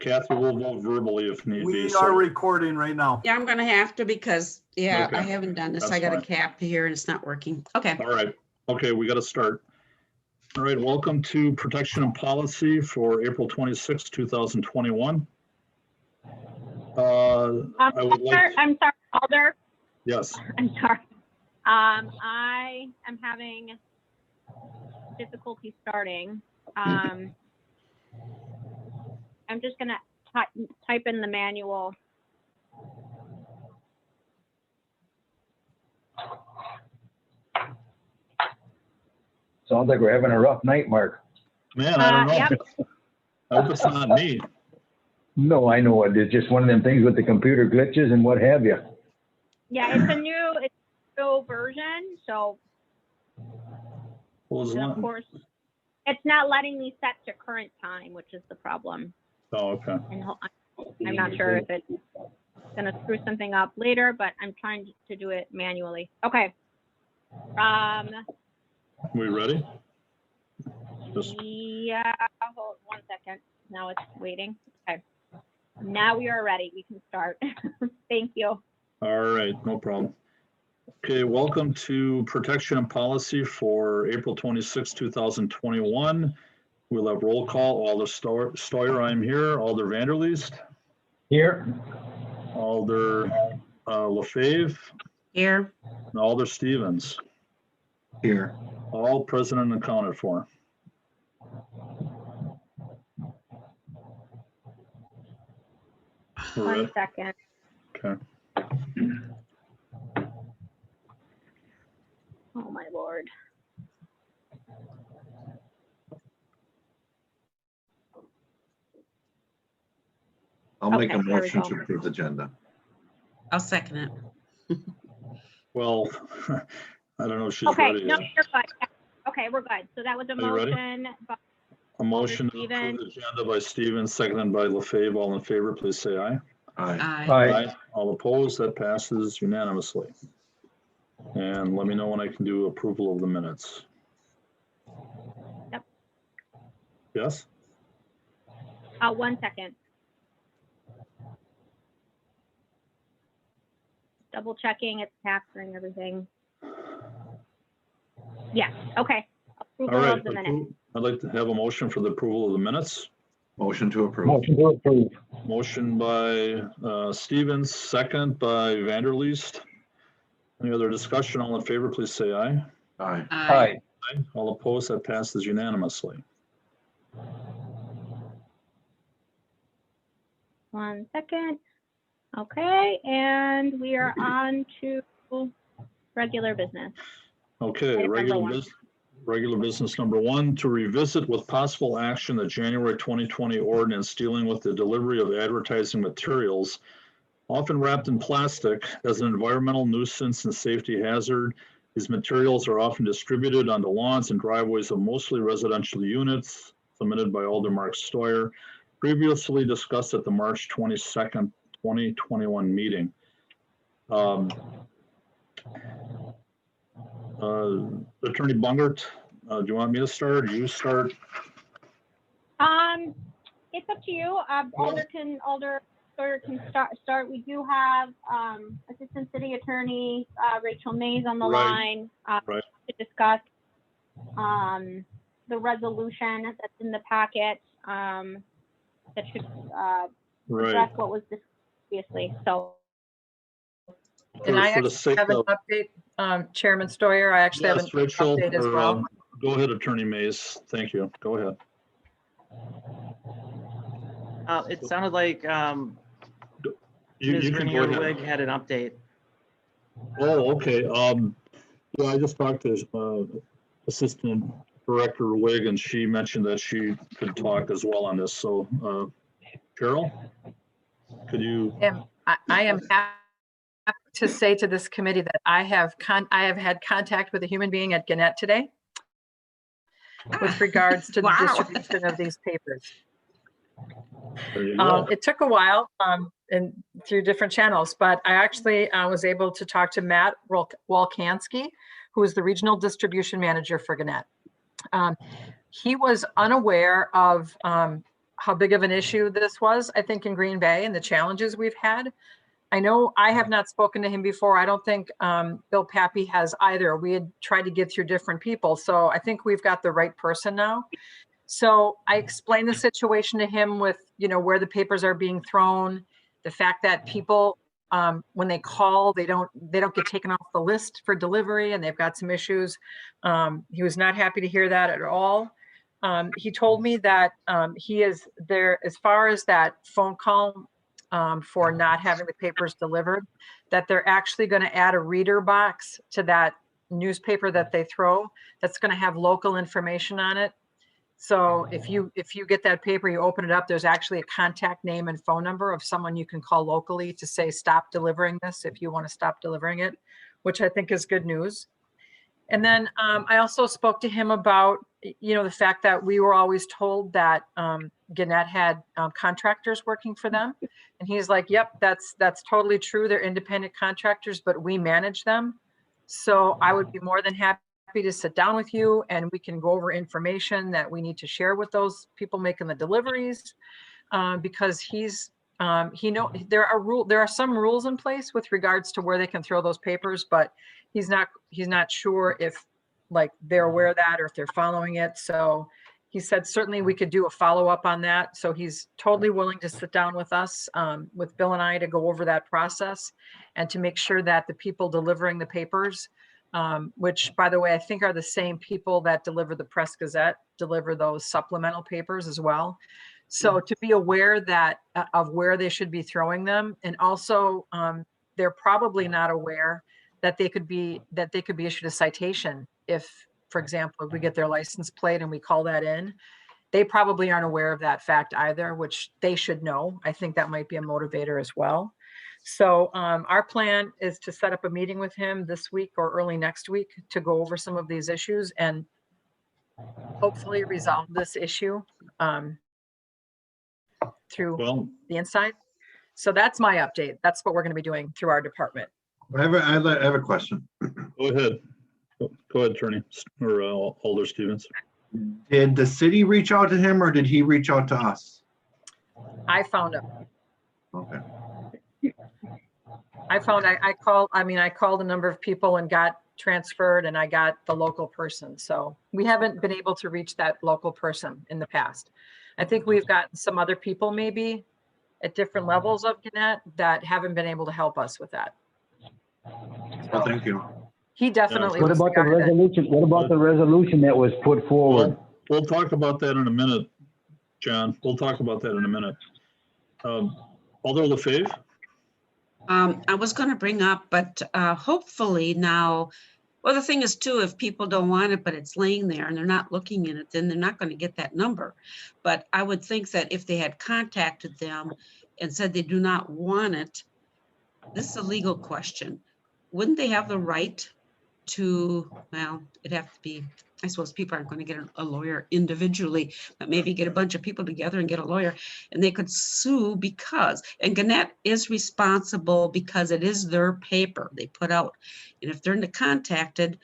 Kathy will vote verbally if need be. We are recording right now. Yeah, I'm gonna have to because, yeah, Okay, I haven't done this. that's I got a fine. cap here and it's not working. Okay. All right. Okay, we got to start. All right, welcome to Protection and Policy for April 26, 2021. I would like, I'm sorry, Alder. yes, I'm sorry. I am having difficulty starting. I'm just gonna type in the manual. Sounds like we're having a rough night, Mark. man, I don't know. Yep. I hope it's not me. No, I know it. It's just one of them things with the computer glitches and what have you. Yeah, it's a new version, so What was and that? of course it's not letting me set to current time, which is the problem. Oh, okay. And I'm not sure if it's gonna screw something up later, but I'm trying to do it manually. Okay. We ready? Just, Yeah, hold 1 second. Now it's waiting. Okay. Now we are ready. We can start. Thank you. all right, no problem. Okay, welcome to Protection and Policy for April 26, 2021. We'll have roll call. Alder Steuer, I'm here. Alder Vanderleest, Here. Alder Lefebvre, Here. and Alder Stevens. Here. All present and accounted for. We're 1 ready? second. Okay. Oh my Lord. I'll make a Okay, here we motion go. to approve the agenda. I'll second it. Well, I don't know if she's Okay, ready no, yet. you're good. Okay, we're good. So that was a Are you ready? motion. But A motion to Stevens. approve the agenda by Stevens, seconded by Lefebvre. All in favor, please say aye. Aye. Aye. All opposed, that passes unanimously. And let me know when I can do approval of the minutes. Yep. Yes? 1 second. Double checking, it's capturing everything. Yes, okay. All Approval right. of the minutes. I'd like to have a motion for the approval of the minutes. Motion to approve. Motion to approve. Motion by Stevens, second by Vanderleest. Any other discussion? All in favor, please say aye. Aye. Aye. Aye. All opposed, that passes unanimously. 1 second. Okay, and we are on to regular business. Okay, Item number one. regular business number 1, to revisit with possible action the January 2020 ordinance dealing with the delivery of advertising materials, often wrapped in plastic, as an environmental nuisance and safety hazard. These materials are often distributed onto lawns and driveways of mostly residential units, submitted by Alder Mark Steuer, previously discussed at the March 22nd, 2021 meeting. Attorney Bungert, do you want me to start or you start? It's up to you. Alder Steuer can start. We do have Assistant City Attorney Rachel Mays on the Right. line Right. to discuss the resolution that's in the packet that should Right. address what was discussed previously. So For And I the actually sake have an of- update, Chairman Steuer, I actually have an Yes, Rachel, update as or, well. go ahead, Attorney Mays. Thank you. Go ahead. It sounded like You Ms. you can go Grenier ahead. Wig had an update. Oh, okay. Yeah, I just talked to Assistant Director Wig, and she mentioned that she could talk as well on this. So, Carol, could you? I am happy to say to this committee that I have had contact with a human being at Gannett today with regards to the Wow. distribution of these papers. There you go. It took a while and through different channels, but I actually was able to talk to Matt Walkansky, who is the regional distribution manager for Gannett. He was unaware of how big of an issue this was, I think, in Green Bay and the challenges we've had. I know I have not spoken to him before. I don't think Bill Pappy has either. We had tried to get through different people. So I think we've got the right person now. So I explained the situation to him with, where the papers are being thrown, the fact that people, when they call, they don't get taken off the list for delivery, and they've got some issues. He was not happy to hear that at all. He told me that he is there, as far as that phone call for not having the papers delivered, that they're actually going to add a reader box to that newspaper that they throw that's going to have local information on it. So if you get that paper, you open it up, there's actually a contact name and phone number of someone you can call locally to say, stop delivering this if you want to stop delivering it, which I think is good news. And then I also spoke to him about, the fact that we were always told that Gannett had contractors working for them. And he's like, yep, that's totally true. They're independent contractors, but we manage them. So I would be more than happy to sit down with you and we can go over information that we need to share with those people making the deliveries, because there are some rules in place with regards to where they can throw those papers, but he's not sure if they're aware of that or if they're following it. So he said certainly we could do a follow-up on that. So he's totally willing to sit down with us, with Bill and I, to go over that process and to make sure that the people delivering the papers, which, by the way, I think are the same people that deliver the Press Gazette, deliver those supplemental papers as well. So to be aware that of where they should be throwing them, and also they're probably not aware that they could be issued a citation if, for example, if we get their license plate and we call that in. They probably aren't aware of that fact either, which they should know. I think that might be a motivator as well. So our plan is to set up a meeting with him this week or early next week to go over some of these issues and hopefully resolve this issue through the inside. So that's my update. That's what we're going to be doing through our department. I have a question. Go ahead. Go ahead, Attorney or Alder Stevens. Did the city reach out to him or did he reach out to us? I found him. Okay. I called a number of people and got transferred, and I got the local person. So we haven't been able to reach that local person in the past. I think we've gotten some other people maybe at different levels of Gannett that haven't been able to help us with that. Well, thank you. He definitely What was about the guy that- resolution? What about the resolution that was put forward? We'll talk about that in a minute, John. We'll talk about that in a minute. Alder LaFave? I was going to bring up, but hopefully now, well, the thing is too, if people don't want it, but it's laying there and they're not looking in it, then they're not going to get that number. But I would think that if they had contacted them and said they do not want it, this is a legal question. Wouldn't they have the right to, well, it'd have to be, I suppose people aren't going to get a lawyer individually, but maybe get a bunch of people together and get a lawyer, and they could sue because, and Gannett is responsible because it is their paper they put out. And if they're contacted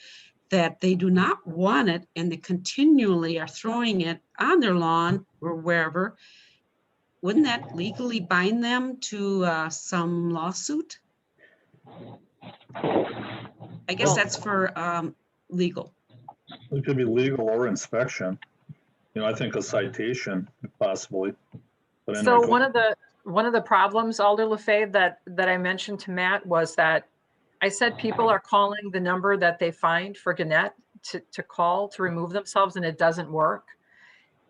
that they do not want it and they continually are throwing it on their lawn or wherever, wouldn't that legally bind them to some lawsuit? I guess that's for legal. It could be legal or inspection. I think a citation possibly. But anyway, So one of the problems, Alder LaFave, that I mentioned to Matt was that I said people are calling the number that they find for Gannett to call to remove themselves, and it doesn't work.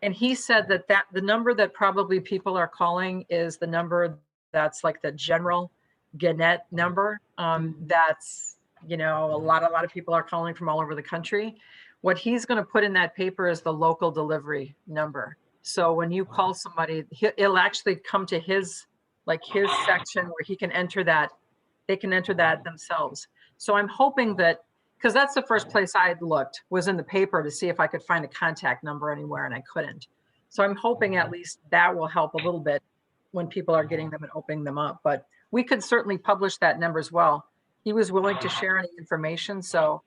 And he said that the number that probably people are calling is the number that's like the general Gannett number. That's, a lot of people are calling from all over the country. What he's going to put in that paper is the local delivery number. So when you call somebody, it'll actually come to his section where he can enter that. They can enter that themselves. So I'm hoping that, because that's the first place I had looked, was in the paper to see if I could find a contact number anywhere, and I couldn't. So I'm hoping at least that will help a little bit when people are getting them and opening them up. But we could certainly publish that number as well. He was willing to share any information. So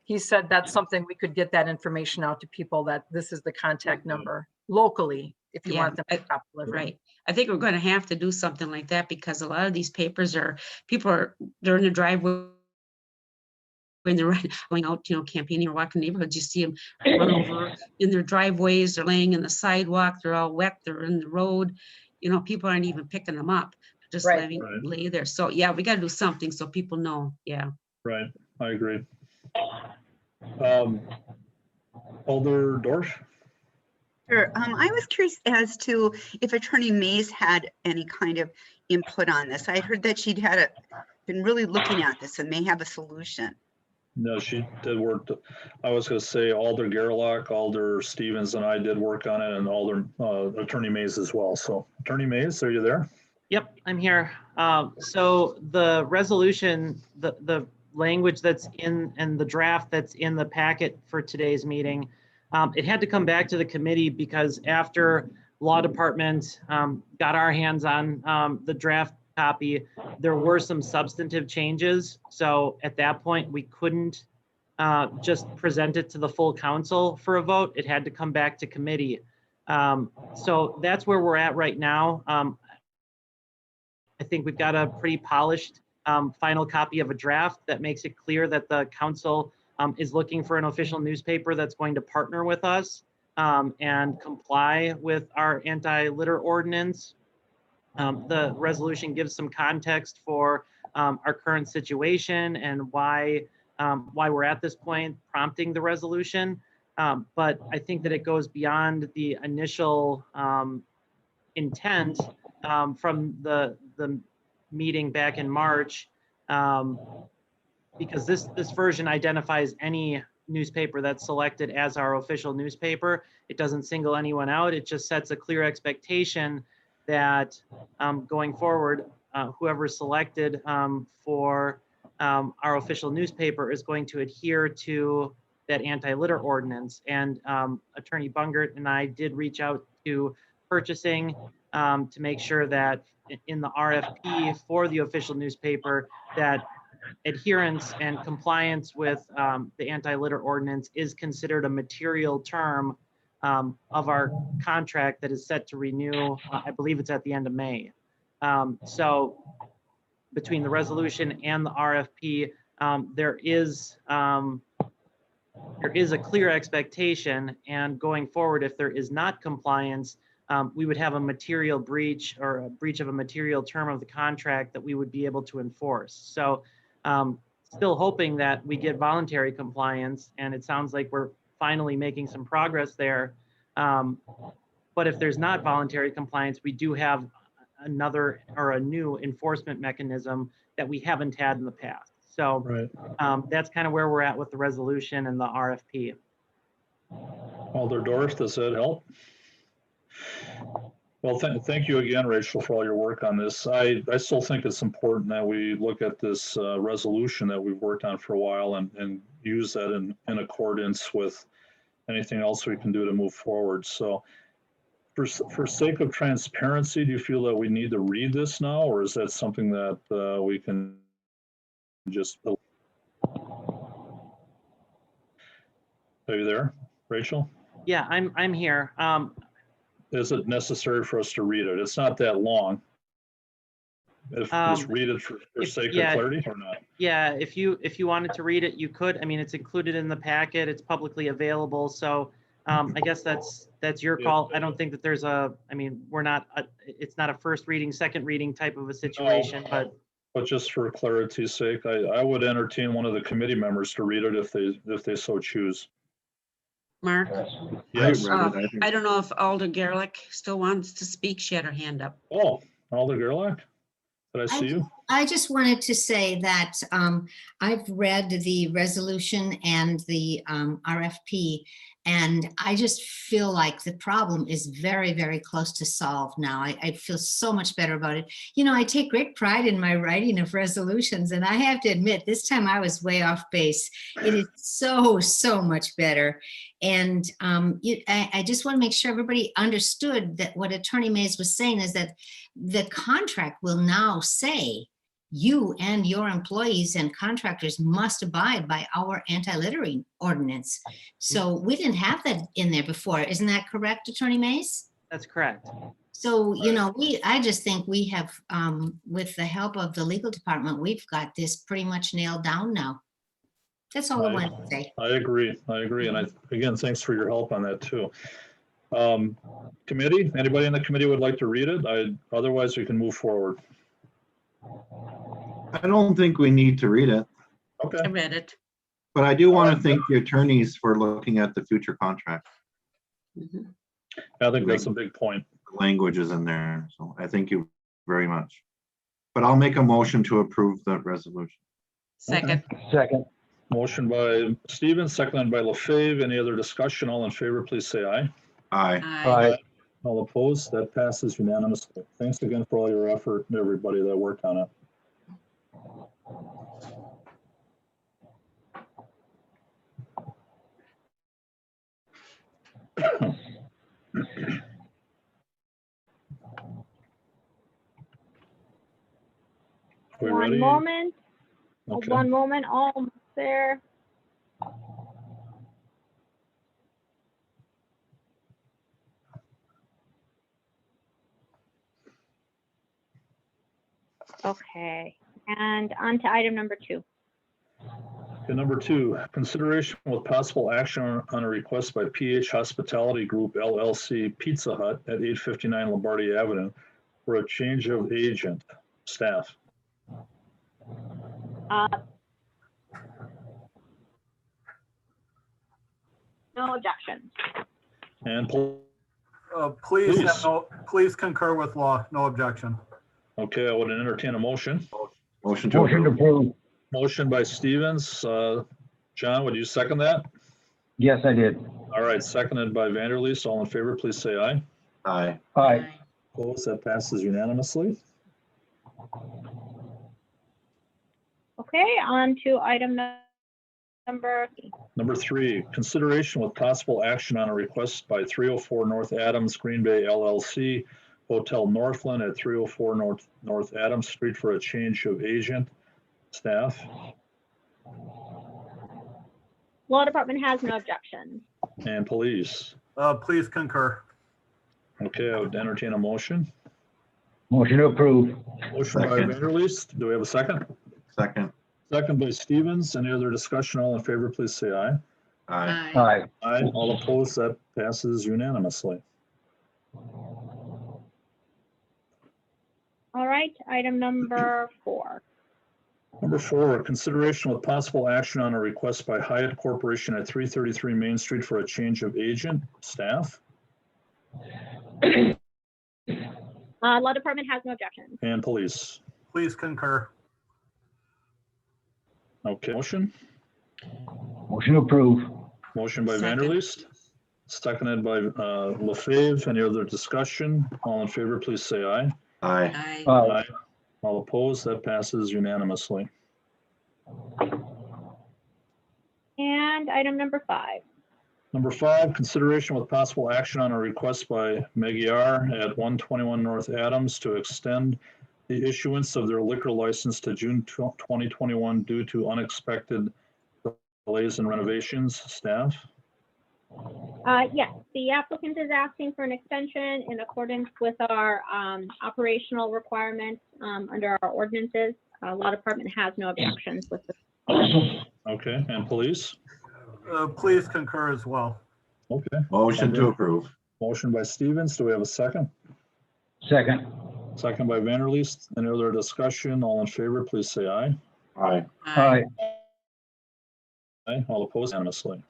he said that's something we could get that information out to people, that this is the contact number locally if you Yeah, want them to stop delivering. Right. I think we're going to have to do something like that because a lot of these papers they're in the driveway when they're going out, campaigning or walking neighborhoods. You see them run over in their driveways, they're laying in the sidewalk, they're all wet, they're in the road. People aren't even picking them up, just Right. lay there. So yeah, we got to do something so people know. Yeah. Right, I agree. Alder Dorsch? Sure. I was curious as to if Attorney Mays had any kind of input on this. I heard that she'd been really looking at this and may have a solution. No, she did work. I was going to say Alder Gerlach, Alder Stevens, and I did work on it, and Alder Attorney Mays as well. So, Attorney Mays, are you there? Yep, I'm here. So the resolution, the language that's in and the draft that's in the packet for today's meeting, it had to come back to the committee because after law department got our hands on the draft copy, there were some substantive changes. So at that point, we couldn't just present it to the full council for a vote. It had to come back to committee. So that's where we're at right now. I think we've got a pretty polished final copy of a draft that makes it clear that the council is looking for an official newspaper that's going to partner with us and comply with our anti-litter ordinance. The resolution gives some context for our current situation and why we're at this point, prompting the resolution. But I think that it goes beyond the initial intent from the meeting back in March, because this version identifies any newspaper that's selected as our official newspaper. It doesn't single anyone out. It just sets a clear expectation that going forward, whoever's selected for our official newspaper is going to adhere to that anti-litter ordinance. And Attorney Bungert and I did reach out to purchasing to make sure that in the RFP for the official newspaper that adherence and compliance with the anti-litter ordinance is considered a material term of our contract that is set to renew. I believe it's at the end of May. So between the resolution and the RFP, there is a clear expectation, and going forward, if there is not compliance, we would have a material breach or a breach of a material term of the contract that we would be able to enforce. So still hoping that we get voluntary compliance, and it sounds like we're finally making some progress there. But if there's not voluntary compliance, we do have another or a new enforcement mechanism that we haven't had in the past. So Right. That's kind of where we're at with the resolution and the RFP. Alder Dorsch, does that help? Well, thank you again, Rachel, for all your work on this. I still think it's important that we look at this resolution that we've worked on for a while and use that in accordance with anything else we can do to move forward. So for sake of transparency, do you feel that we need to read this now, or is that something that we can just... Are you there, Rachel? Yeah, I'm here. Is it necessary for us to read it? It's not that long. If just read it for sake of clarity or not? Yeah, if you wanted to read it, you could. I mean, it's included in the packet. It's publicly available. So I guess that's your call. I don't think that there's it's not a first reading, second reading type of a situation, but just for clarity's sake, I would entertain one of the committee members to read it if they so choose. Mark? Yes. I don't know if Alder Gerlach still wants to speak. She had her hand up. Oh, Alder Gerlach? Did I see you? I just wanted to say that I've read the resolution and the RFP, and I just feel like the problem is very, very close to solved now. I feel so much better about it. You know, I take great pride in my writing of resolutions, and I have to admit, this time I was way off base. It is so much better. And I just want to make sure everybody understood that what Attorney Mays was saying is that the contract will now say you and your employees and contractors must abide by our anti-littering ordinance. So we didn't have that in there before. Isn't that correct, Attorney Mays? That's correct. So, you know, I just think we have, with the help of the legal department, we've got this pretty much nailed down now. That's all I wanted to say. I agree. And again, thanks for your help on that too. Committee, anybody in the committee would like to read it? Otherwise we can move forward. I don't think we need to read it, Okay. I read it. but I do want to thank the attorneys for looking at the future contract. Mhm. I think that's a big point. Language is in there, so I thank you very much. But I'll make a motion to approve the resolution. Second. Second. Motion by Stevens, seconded by LaFave. Any other discussion? All in favor, please say aye. Aye. Aye. All opposed? That passes unanimously. Thanks again for all your effort and everybody that worked on it. We One ready? moment, Okay. one moment, almost there. Okay, and on to item number 2. Okay, number 2, consideration with possible action on a request by PH Hospitality Group LLC Pizza Hut at 859 Lombardi Avenue for a change of agent. Staff. No objections. And Please concur with law. No objection. okay, I would entertain a motion. Motion to Motion to approve. approve. Motion by Stevens. John, would you second that? Yes, I did. All right, seconded by Vanderleest. All in favor, please say aye. Aye. Aye. Opposed? That passes unanimously. Okay, on to item number 3. Number 3, consideration with possible action on a request by 304 North Adams Green Bay LLC, Hotel Northland at 304 North Adams Street for a change of agent. Staff. Law department has no objections. And police. Please concur. Okay, I would entertain a motion. Motion to approve. Motion by Second. Vanderleest. Do we have a second? Second. Second by Stevens. Any other discussion? All in favor, please say aye. Aye. Aye. Aye. All opposed? That passes unanimously. All right, item number 4. Number 4, consideration with possible action on a request by Hyatt Corporation at 333 Main Street for a change of agent. Staff. Law department has no objections. And police. Please concur. Okay, motion. Motion to approve. Motion by Second. Vanderleest. Seconded by LaFave. Any other discussion? All in favor, please say aye. Aye. Aye. Aye. All opposed? That passes unanimously. And item number 5. Number 5, consideration with possible action on a request by Magyar at 121 North Adams to extend the issuance of their liquor license to June 2021 due to unexpected delays in renovations. Staff. Yes, the applicant is asking for an extension in accordance with our operational requirements under our ordinances. Law department has no objections with this. Okay, and police. Please concur as well. Okay, Motion to approve. motion by Stevens. Do we have a second? Second. Second by Vanderleest. Any other discussion? All in favor, please say aye. Aye. Aye. Aye. All opposed unanimously.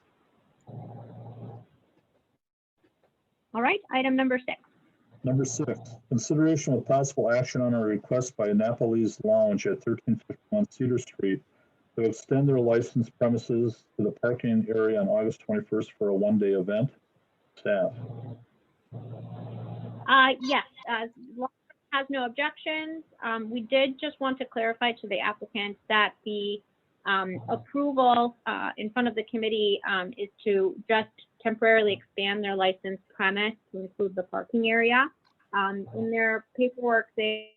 All right, item number 6. Number 6, consideration with possible action on a request by Napoli's Lounge at 1351 Cedar Street to extend their licensed premises to the parking area on August 21st for a one-day event. Staff. Yes, law has no objections. We did just want to clarify to the applicant that the approval in front of the committee is to just temporarily expand their licensed premise to include the parking area. In their paperwork, they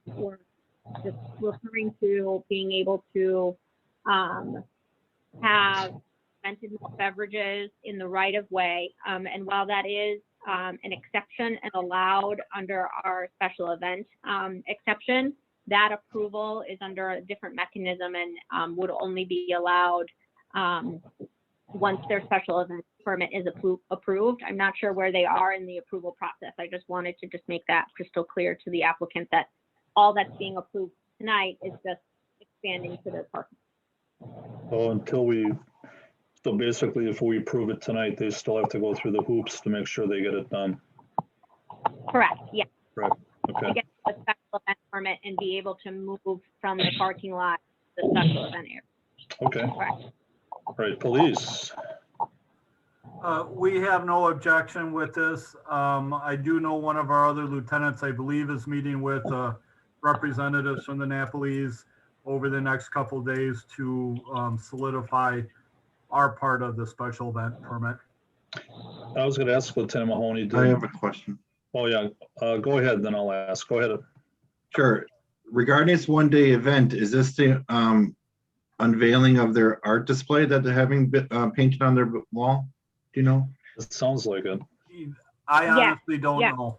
were just referring to being able to have fermented malt beverages in the right of way. And while that is an exception and allowed under our special event exception, that approval is under a different mechanism and would only be allowed once their special event permit is approved. I'm not sure where they are in the approval process. I just wanted to just make that crystal clear to the applicant that all that's being approved tonight is just expanding to their parking. So basically, if we approve it tonight, they still have to go through the hoops to make sure they get it done. Correct, yes. Right, To okay, get a special event permit and be able to move from the parking lot to the special event area. okay. Correct. All right, police. We have no objection with this. I do know one of our other lieutenants, I believe, is meeting with representatives from the Napoli's over the next couple days to solidify our part of the special event permit. I was gonna ask Lieutenant Mahoney. I have a question. Oh, yeah, go ahead, then I'll ask. Go ahead. Sure. Regarding this one-day event, is this the unveiling of their art display that they're having painted on their wall? Do you know? It sounds like it. I Yeah, honestly don't yeah. know.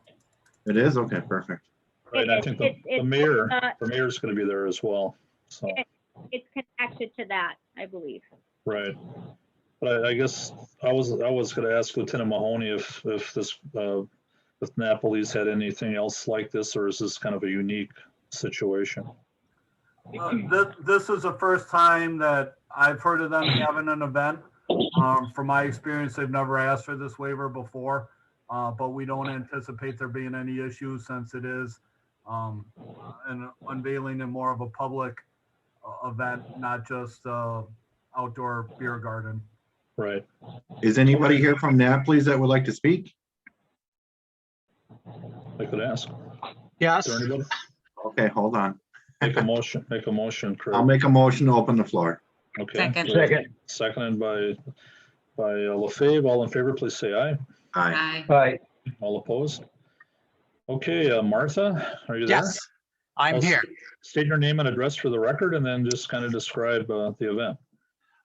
It is? Okay, perfect. Right, I think the mayor's gonna be there as well, so, It's connected to that, I believe. right. But I guess I was gonna ask Lieutenant Mahoney if this, if Napoli's had anything else like this, or is this kind of a unique situation? This is the first time that I've heard of them having an event. From my experience, they've never asked for this waiver before, but we don't anticipate there being any issues since it is an unveiling in more of a public event, not just outdoor beer garden. Right. Is anybody here from Napoli's that would like to speak? I could ask. Yes, Is there anybody? Okay, hold on. Make a motion, Craig. I'll make a motion to open the floor. Okay. Second. Second. Seconded by LaFave. All in favor, please say aye. Aye. Aye. Aye. All opposed? Okay, Martha, are you there? yes, I'm I'll here. State your name and address for the record, and then just kind of describe the event.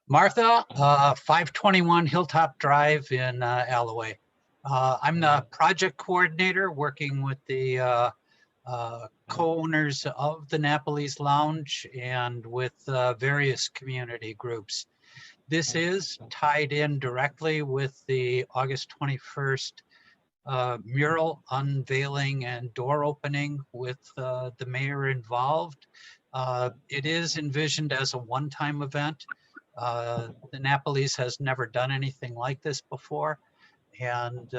Martha, 521 Hilltop Drive in Alloway. I'm the project coordinator working with the co-owners of the Napoli's Lounge and with various community groups. This is tied in directly with the August 21st mural unveiling and door opening with the mayor involved. It is envisioned as a one-time event. The Napoli's has never done anything like this before. And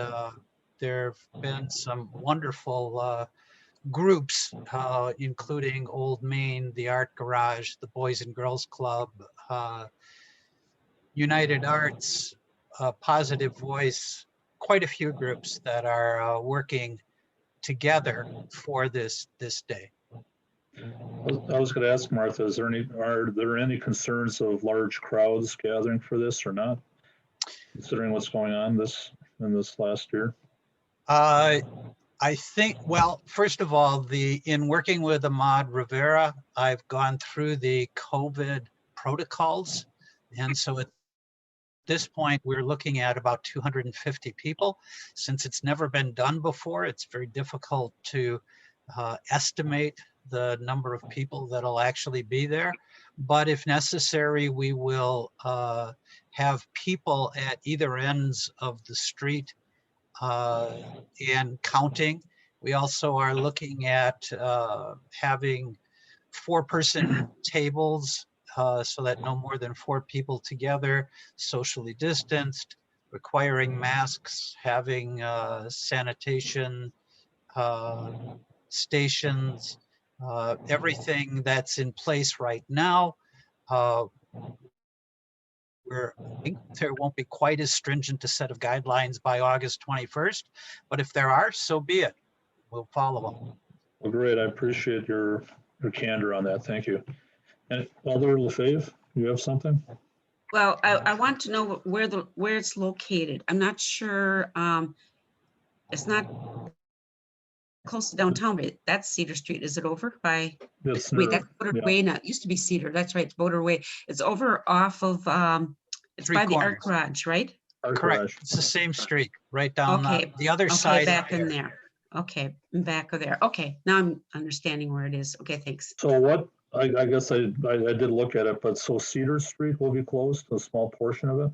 there have been some wonderful groups, including Old Main, the Art Garage, the Boys and Girls Club, United Arts, Positive Voice, quite a few groups that are working together for this day. I was going to ask Martha, are there any concerns of large crowds gathering for this or not? Considering what's going on in this last year? I think, well, first of all, in working with Ahmad Rivera, I've gone through the COVID protocols. And so at this point, we're looking at about 250 people. Since it's never been done before, it's very difficult to estimate the number of people that'll actually be there. But if necessary, we will have people at either ends of the street and counting. We also are looking at having 4-person tables so that no more than 4 people together, socially distanced, requiring masks, having sanitation stations, everything that's in place right now. There won't be quite as stringent a set of guidelines by August 21st, but if there are, so be it. We'll follow them. Well, great. I appreciate your candor on that. Thank you. And Elder LaFave, you have something? Well, I want to know where it's located. I'm not sure. It's not close to downtown, but that's Cedar Street. Is it over by? That's Wait, near, that's Boulder yeah. Way now. It used to be Cedar. That's right. It's Boulder Way. It's over off of, it's Three by the Art Corners. Garage, right? Park Correct. garage. It's the same street, right down Okay, the other Okay, side. back in there. Okay, back of there. Okay, now I'm understanding where it is. Okay, thanks. So what, I guess I did look at it, but so Cedar Street will be closed, a small portion of it?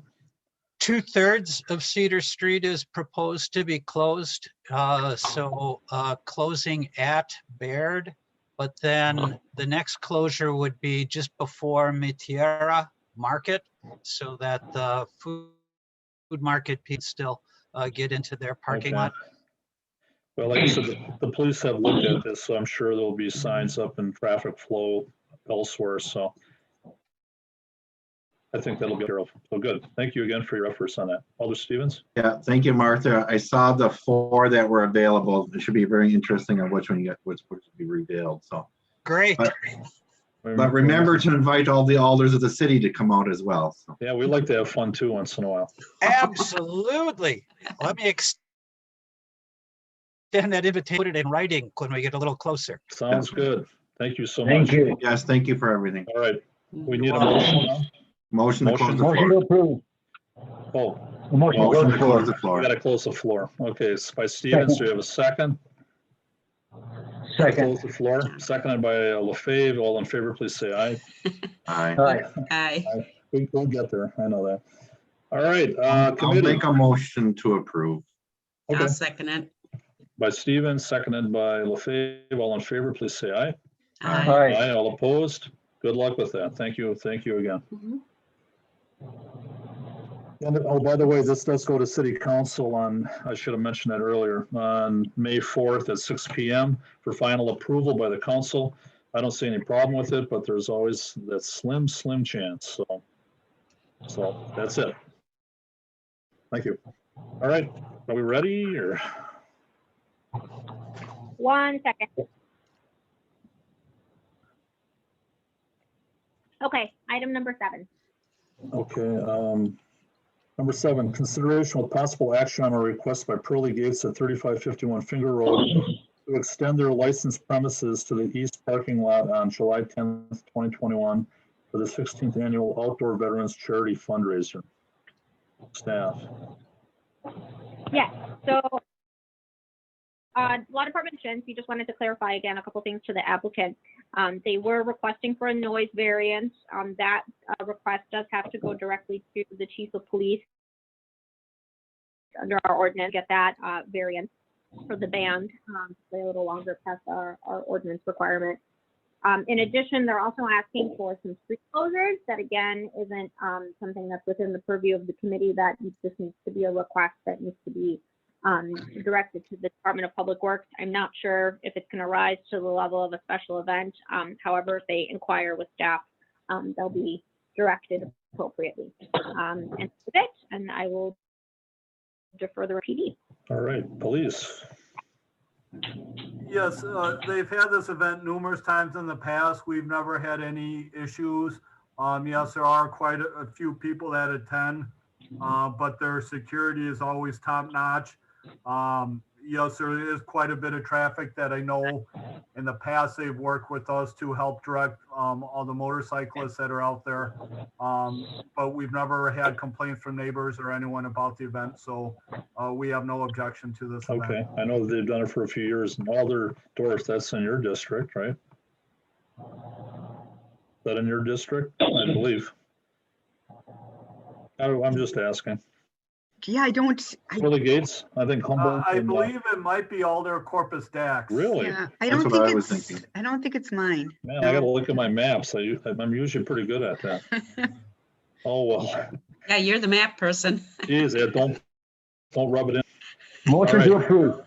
2/3 of Cedar Street is proposed to be closed. So closing at Baird, but then the next closure would be just before Mitiera Market, so that the food market people still get into their parking Okay. lot. Well, like I said, the police have looked at this, so I'm sure there'll be signs up and traffic flow elsewhere, so I think that'll be careful. So good. Thank you again for your efforts on that. Alder Stevens? Yeah, thank you, Martha. I saw the 4 that were available. It should be very interesting on which one you get, which would be revealed, so. Great. But remember to invite all the alders of the city to come out as well, so. Yeah, we like to have fun too once in a while. Absolutely. Let me extend that invitation, put it in writing when we get a little closer. Sounds good. Thank you so much. Thank you. Yes, thank you for everything. All right, we need a You're welcome. motion now. Motion to close the Motion to floor. approve. Oh, Motion to Motion close to the close the floor. we floor. gotta close the floor. Okay, it's by Stevens. Do you have a second? Second. Close the floor. Seconded by LaFave. All in favor, please say aye. Aye. Aye. Aye. We'll get there. I know that. All right, I'll committee. make a motion to approve. Okay, I'll second it. by Stevens, seconded by LaFave. All in favor, please say aye. Aye. Aye. Aye, all opposed? Good luck with that. Thank you again. Mhm. And, oh, by the way, this does go to city council on, I should have mentioned that earlier, on May 4th at 6 PM for final approval by the council. I don't see any problem with it, but there's always that slim chance. So that's it. Thank you. All right, are we ready or? 1 second. Okay, item number 7. Okay, number 7, consideration with possible action on a request by Pearly Gates at 3551 Finger Road to extend their licensed premises to the east parking lot on July 10th, 2021 for the 16th annual Outdoor Veterans Charity Fundraiser. Staff. Yes, so law department mentions, you just wanted to clarify again a couple things to the applicant. They were requesting for a noise variance. That request does have to go directly to the chief of police under our ordinance, get that variance for the band. They're a little longer past our ordinance requirement. In addition, they're also asking for some street closures. That again isn't something that's within the purview of the committee. That just needs to be a request that needs to be directed to the Department of Public Works. I'm not sure if it's going to rise to the level of a special event. However, if they inquire with staff, they'll be directed appropriately. And that's it. And I will defer the PD. All right, police. Yes, they've had this event numerous times in the past. We've never had any issues. Yes, there are quite a few people that attend, but their security is always top notch. Yes, there is quite a bit of traffic that I know in the past they've worked with us to help direct all the motorcyclists that are out there. But we've never had complaints from neighbors or anyone about the event, so we have no objection to this event. Okay, I know they've done it for a few years and Alder Dorf, that's in your district, right? Is that in your district? I believe. I'm just asking. Yeah, Pearly Gates, I think Humboldt. I and, believe it might be Alder Corpus Dax. Really? yeah, That's what I was thinking. I don't think it's mine. Man, I gotta look at my maps. I'm usually pretty good at that. Oh, well, Yeah, you're the map person. geez, Ed, don't rub it in. Motion All to right. approve.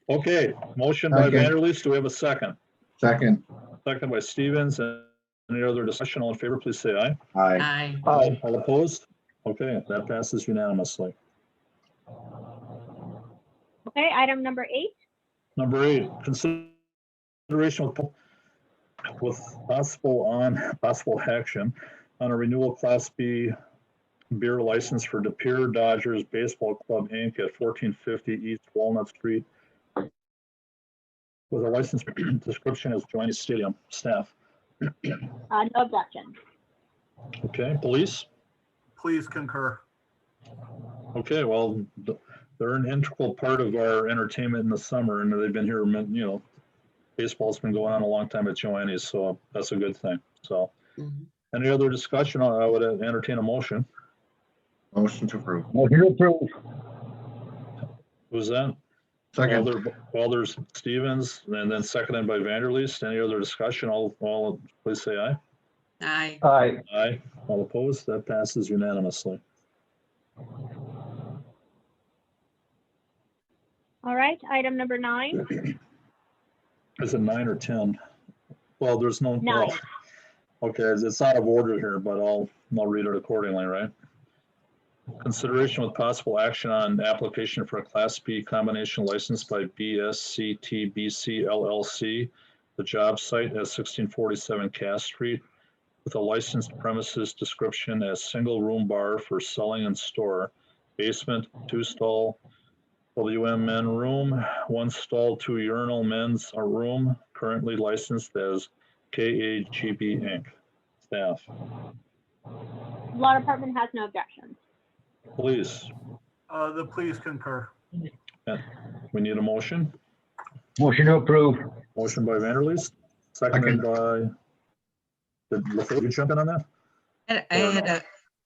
Okay, motion by Second. Vanderleest. Do we have a second? Second. Second by Stevens. Any other discussion? All in favor, please say aye. Aye. Aye. Aye. All opposed? Okay, that passes unanimously. Okay, item number 8. Number 8, consideration with possible action on a renewal Class B beer license for De Pere Dodgers Baseball Club, Inc. at 1450 East Walnut Street with a license description as joint stadium. Staff. No objection. Okay, police? Please concur. Okay, well, they're an integral part of our entertainment in the summer, and they've been here, baseball's been going on a long time at Joanne's, so that's a good thing. So, Mhm. any other discussion? I would entertain a motion. Motion to approve. Motion to approve. Who's that? Second. Alder Stevens, and then seconded by Vanderleest. Any other discussion? All, please say aye. Aye. Aye. Aye. All opposed? That passes unanimously. All right, item number 9. Is it 9 or 10? Well, there's no. 9. Okay, it's out of order here, but I'll read it accordingly, right? Consideration with possible action on application for a Class B combination license by Bsctbc LLC, the job site at 1647 Cass Street, with a licensed premises description as single room bar for selling and store, basement, 2-stall WMN room, 1-stall, 2-urinal men's room, currently licensed as KAGB Inc. Staff, Law Department has no objections. please. The police concur. We need a motion. Motion to approve. Motion by Vanderleest, seconded by, did LaFave you jump in on that?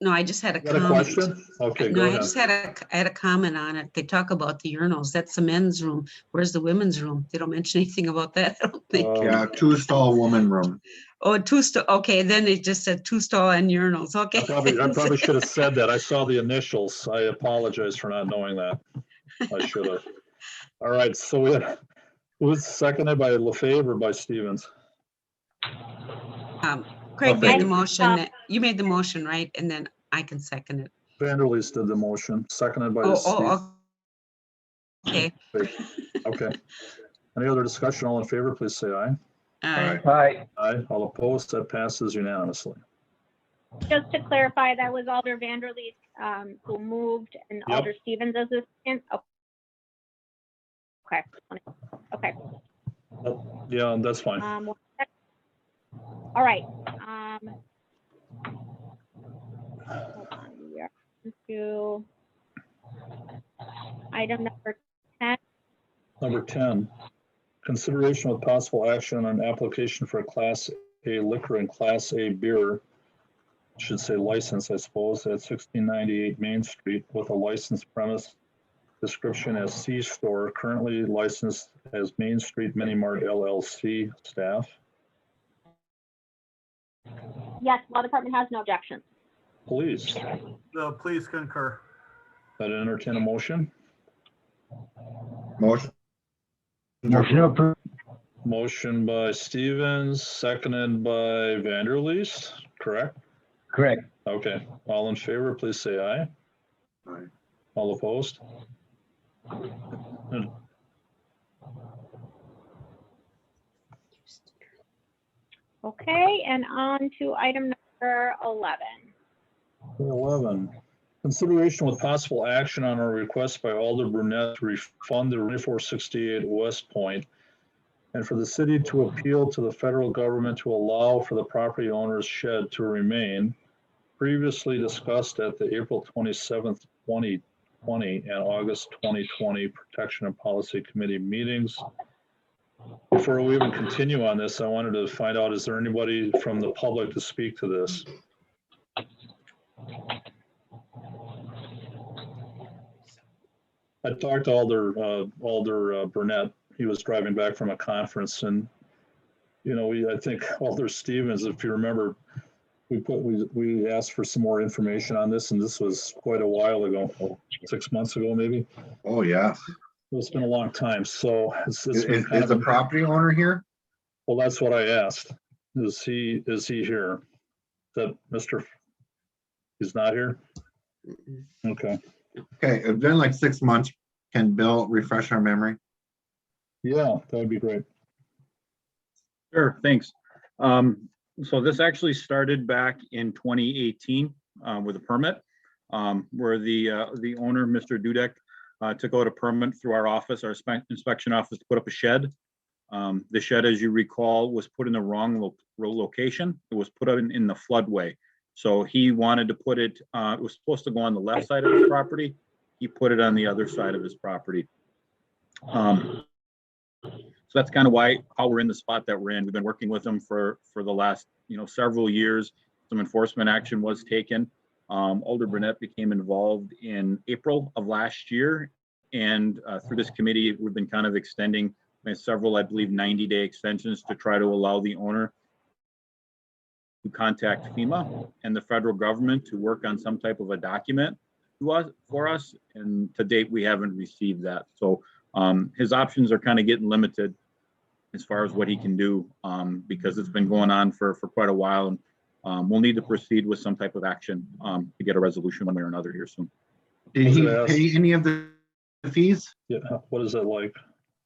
I just had a You got a comment. question? Okay, No, go I ahead. just had a comment on it. They talk about the urinals. That's the men's room. Where's the women's room? They don't mention anything about that, I don't think. Yeah, 2-stall woman room. Oh, 2-stall. Okay, then it just said 2-stall and urinals. Okay. I probably should have said that. I saw the initials. I apologize for not knowing that. I should have. All right, so we had, who's seconded by LaFave or by Stevens? Craig made the Okay. motion. You made the motion, right? And then I can second it. Vanderleest did the motion, seconded by Oh, okay. Okay. Any other discussion? All in favor, please say aye. Aye. Aye. Aye. All opposed? That passes unanimously. Just to clarify, that was Alder Vanderleest who moved and Yep. Alder Stevens as assistant. Okay. Okay. Yeah, that's fine. One sec. All right. Hold on. We are to item number 10. Number 10, consideration with possible action on application for a Class A liquor and Class A beer, should say license, I suppose, at 1698 Main Street with a licensed premise description as C-store, currently licensed as Main Street Mini Mart LLC. Staff, Yes, Law Department has no objections. please. The police concur. I'd entertain a motion. Motion. Motion to approve. Motion by Stevens, seconded by Vanderleest, correct? Correct. Okay, all in favor, please say aye. Aye. All opposed? Okay, and on to item number 11. 11, consideration with possible action on a request by Alder Brunette to refund the 2468 West Point and for the city to appeal to the federal government to allow for the property owner's shed to remain, previously discussed at the April 27th, 2020 and August 2020 Protection and Policy Committee meetings. Before we even continue on this, I wanted to find out, is there anybody from the public to speak to this? I talked to Alder Burnett. He was driving back from a conference, and I think Alder Stevens, if you remember, we asked for some more information on this, and this was quite a while ago, 6 months ago, maybe. Oh, yeah. It's been a long time, so it's Is been kind of the property owner here? Well, that's what I asked. Is he here? That Mr. He's not here? Okay. Okay, it's been like 6 months. Can Bill refresh our memory? Yeah, that would be great. Sure, thanks. So this actually started back in 2018 with a permit where the owner, Mr. Dudek, took out a permit through our office, our inspection office, to put up a shed. The shed, as you recall, was put in the wrong location. It was put in the floodway. So he wanted to put it, it was supposed to go on the left side of the property. he put it on the other side of his property. So that's kind of how we're in the spot that we're in. We've been working with him for the last, several years. Some enforcement action was taken. Alder Burnett became involved in April of last year. And through this committee, we've been kind of extending several, I believe, 90-day extensions to try to allow the owner to contact FEMA and the federal government to work on some type of a document for us. And to date, we haven't received that. So his options are kind of getting limited as far as what he can do, because it's been going on for quite a while. And we'll need to proceed with some type of action to get a resolution one way or another here soon. Did he pay any of the fees? Yeah, what is that like?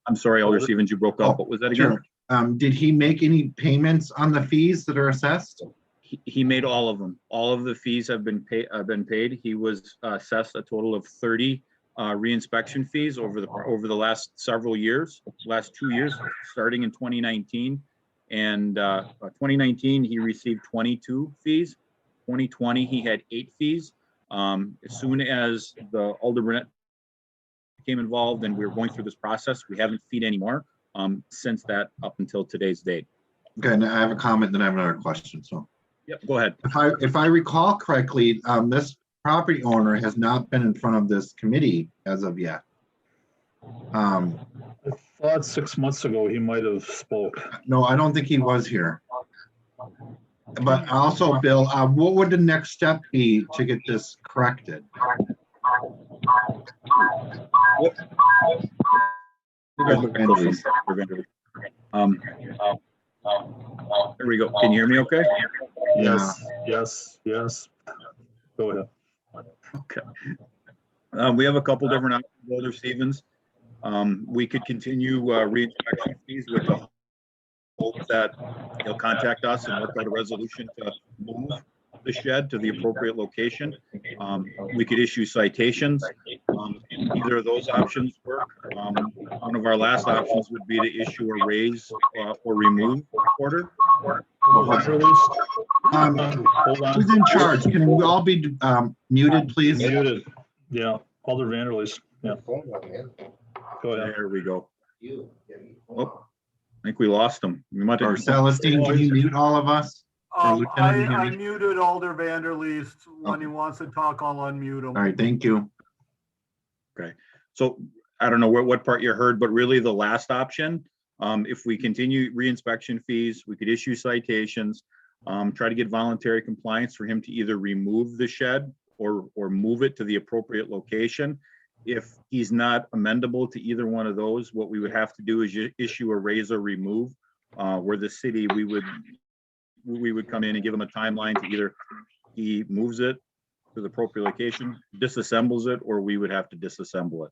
I'm sorry, Alder Stevens, you broke up. What was that again? Sure. Did he make any payments on the fees that are assessed? He made all of them. All of the fees have been paid. He was assessed a total of 30 re-inspection fees over the last several years, last 2 years, starting in 2019. And 2019, he received 22 fees. 2020, he had 8 fees. As soon as the Alder Burnett became involved and we were going through this process, we haven't feed anymore since that up until today's date. Okay, and I have a comment, then I have another question. So, yep, go ahead. If I recall correctly, this property owner has not been in front of this committee as of yet. I thought 6 months ago he might have spoke. No, I don't think he was here. But also, Bill, what would the next step be to get this corrected? There we go. Can you hear me okay? Yes. Go ahead. Okay. We have a couple different options, Alder Stevens. We could continue re-inspection fees with the hope that he'll contact us and work out a resolution to move the shed to the appropriate location. We could issue citations. Either of those options work. One of our last options would be to issue a raise or remove order. Who's in charge? Can we all be muted, please? Muted. Yeah, Alder Vanderleest. Yeah. Go ahead. There we go. Oh, I think we lost him. We might have. Or Celestine, can you mute all of us? I muted Alder Vanderleest. When he wants to talk, I'll unmute him. All right, thank you. Okay, so I don't know what part you heard, but really the last option, if we continue re-inspection fees, we could issue citations, try to get voluntary compliance for him to either remove the shed or move it to the appropriate location. If he's not amendable to either one of those, what we would have to do is issue a raise or remove, where the city, we would come in and give him a timeline to either he moves it to the appropriate location, disassembles it, or we would have to disassemble it.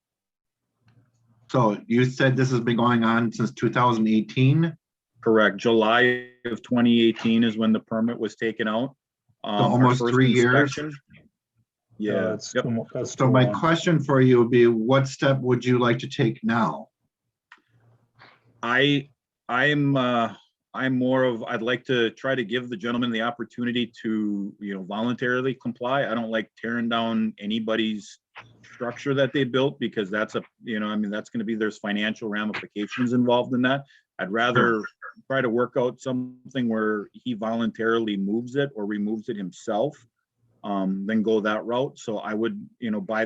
So you said this has been going on since 2018? Correct. July of 2018 is when the permit was taken out. So almost 3 years. Yeah. So my question for you would be, what step would you like to take now? I'm more of, I'd like to try to give the gentleman the opportunity to, voluntarily comply. I don't like tearing down anybody's structure that they built, because that's that's going to be, there's financial ramifications involved in that. I'd rather try to work out something where he voluntarily moves it or removes it himself, then go that route. So I would,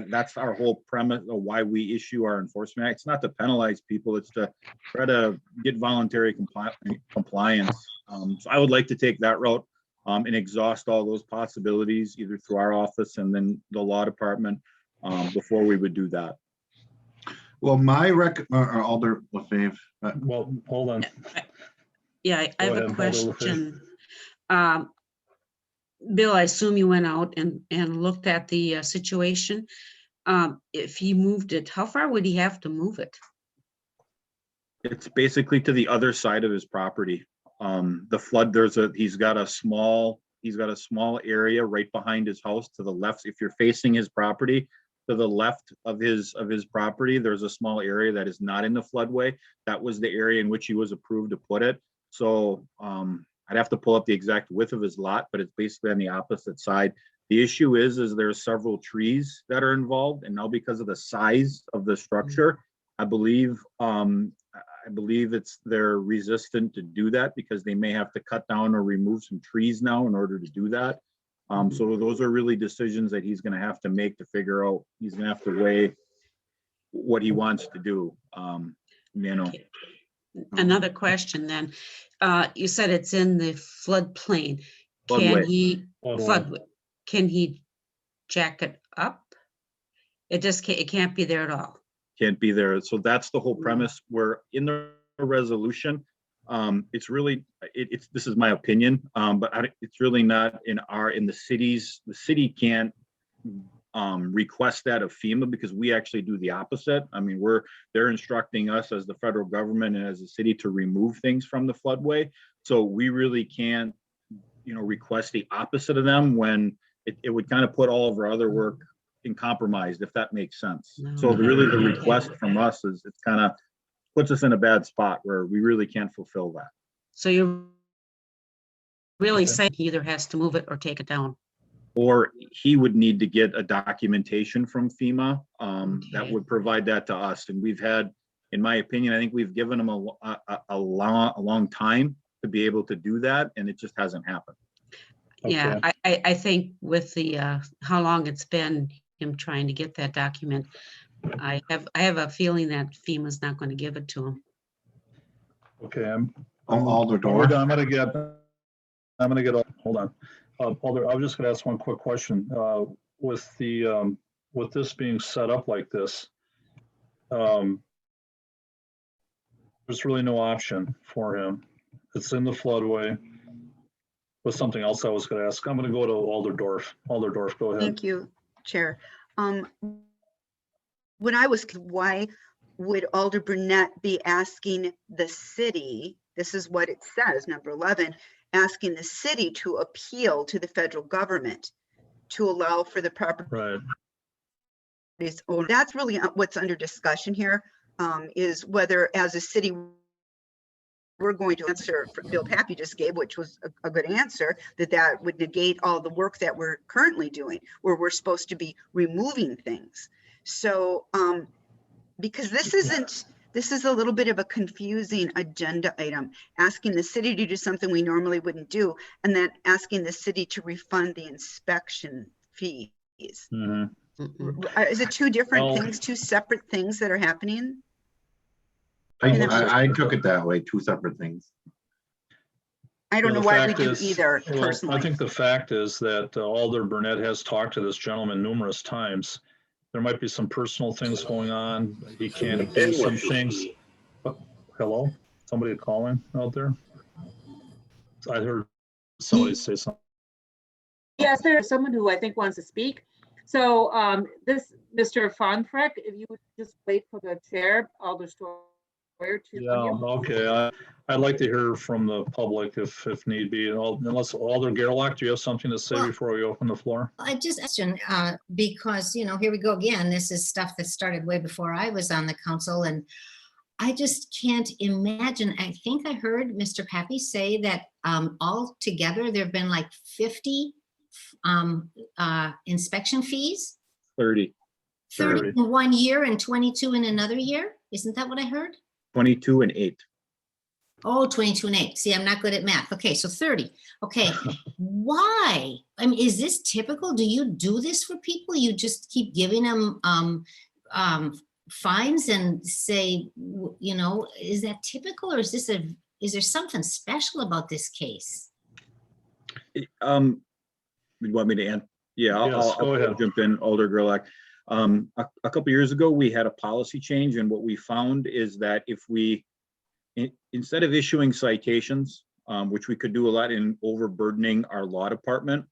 that's our whole premise of why we issue our enforcement act. It's not to penalize people, it's to try to get voluntary compliance. So I would like to take that route and exhaust all those possibilities, either through our office and then the law department, before we would do that. Well, my Alder Lefebvre. Well, hold on. Yeah, I have a question. Bill, I assume you went out and looked at the situation. If he moved it, how far would he have to move it? It's basically to the other side of his property. The flood, he's got a small area right behind his house to the left. If you're facing his property, to the left of his property, there's a small area that is not in the floodway. That was the area in which he was approved to put it. So I'd have to pull up the exact width of his lot, but it's basically on the opposite side. The issue is there's several trees that are involved, and now because of the size of the structure, I believe they're resistant to do that because they may have to cut down or remove some trees now in order to do that. So those are really decisions that he's going to have to make to figure out. He's going to have to weigh what he wants to do. You know. Okay. Another question then. You said it's in the floodplain. Floodway. Can he jack it up? It just can't, it can't be there at all. Can't be there. So that's the whole premise. Where in the resolution, it's really, this is my opinion, but it's really not in the cities. The city can't request that of FEMA because we actually do the opposite. I mean, they're instructing us as the federal government and as a city to remove things from the floodway. So we really can't, request the opposite of them when it would kind of put all of our other work in compromise, if that makes sense. So really the request from us is it kind of puts us in a bad spot where we really can't fulfill that. So you're really saying he either has to move it or take it down? Or he would need to get a documentation from FEMA that would provide that to us. And we've had, in my opinion, I think we've given him a long time to be able to do that, and it just hasn't happened. Yeah, I think with the how long it's been him trying to get that document, I have a feeling that FEMA's not going to give it to him. Okay, Alder Dorf. I'm gonna get. Hold on, Alder. I was just gonna ask one quick question. With this being set up like this, there's really no option for him. It's in the floodway. Was something else I was going to ask. I'm going to go to Alder Dorf. Alder Dorf, go ahead. Thank you, Chair. Why would Alder Burnett be asking the city, this is what it says, number 11, asking the city to appeal to the federal government to allow for the property. Right. That's really what's under discussion here, is whether as a city, we're going to answer Bill Pappy just gave, which was a good answer, that would negate all the work that we're currently doing, where we're supposed to be removing things. So, because this is a little bit of a confusing agenda item, asking the city to do something we normally wouldn't do, and then asking the city to refund the inspection fees. Mm-hmm. Is it two different things, two separate things that are happening? I took it that way, two separate things. I don't know why we do either, well, personally. I think the fact is that Alder Burnett has talked to this gentleman numerous times. There might be some personal things going on. He can't do some things. Hello? Somebody calling out there? I heard somebody say something. Yes, there's someone who I think wants to speak. So this Mr. Fonfreck, if you would just wait for the chair, Alder Stoyer. Yeah, okay. I'd like to hear from the public if need be. Unless Alder Gerlach, do you have something to say before we open the floor? I just question because, here we go again. This is stuff that started way before I was on the council, and I just can't imagine. I think I heard Mr. Pappy say that all together there have been like 50 inspection fees. 30 in 1 year and 22 in another year. Isn't that what I heard? 22 and 8. Oh, 22 and 8. See, I'm not good at math. Okay, so 30. Okay, why? I mean, is this typical? Do you do this for people? You just keep giving them fines and say, is that typical, or is there something special about this case? You want me to answer? Yeah, I'll jump in, Alder Gerlach. A couple years ago, we had a policy change, and what we found is that if we, instead of issuing citations, which we could do a lot in overburdening our law department,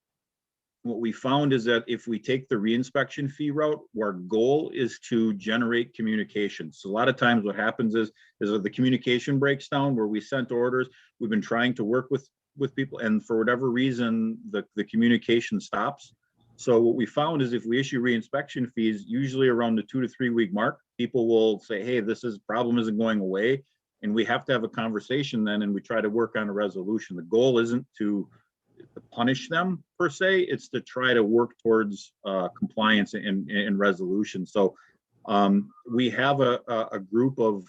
what we found is that if we take the reinspection fee route, our goal is to generate communication. So a lot of times what happens is the communication breaks down where we sent orders, we've been trying to work with people, and for whatever reason, the communication stops. So what we found is if we issue reinspection fees, usually around the 2 to 3 week mark, people will say, hey, problem isn't going away. And we have to have a conversation then, and we try to work on a resolution. The goal isn't to to punish them per se. It's to try to work towards compliance and resolution. So we have a group of,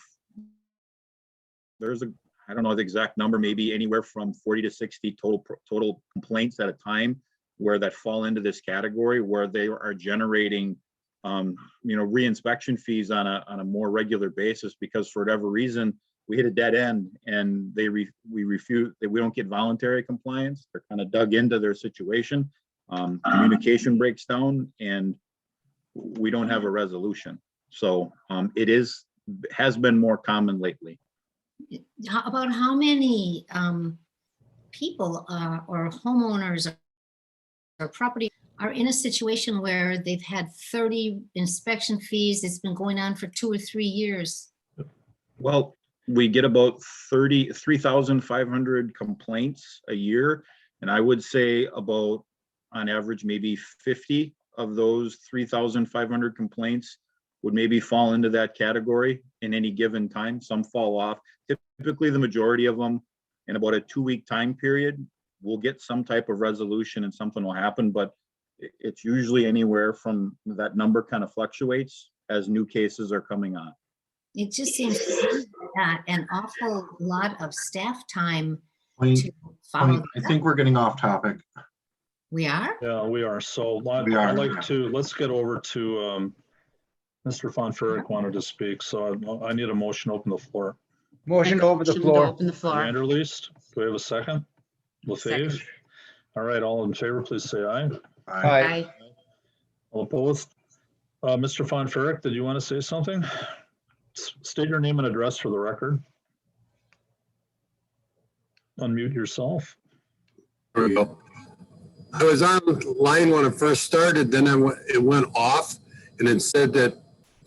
I don't know the exact number, maybe anywhere from 40 to 60 total complaints at a time where that fall into this category, where they are generating re-inspection fees on a more regular basis, because for whatever reason we hit a dead end and we don't get voluntary compliance. They're kind of dug into their situation. Communication breaks down and we don't have a resolution. So has been more common lately. About how many people or homeowners or property are in a situation where they've had 30 inspection fees? It's been going on for 2 or 3 years. Well, we get about 3,500 complaints a year. And I would say about, on average, maybe 50 of those 3,500 complaints would maybe fall into that category in any given time. Some fall off. Typically, the majority of them in about a 2-week time period, we'll get some type of resolution and something will happen, but it's usually anywhere from, that number kind of fluctuates as new cases are coming on. It just seems to me that an awful lot of staff time Wayne, to follow. I think we're getting off topic. We are? Yeah, we are. So let's get over to Mr. Von Ferrick wanted to speak, so I need a motion to open the floor. Motion to open the floor. Open the floor. Vanderleest, do we have a second? Second. LaFave? All right, all in favor, please say aye. Aye. All opposed? Mr. Von Ferrick, did you want to say something? State your name and address for the record. Unmute yourself. There we go. I was online when it first started, then it went off, and it said that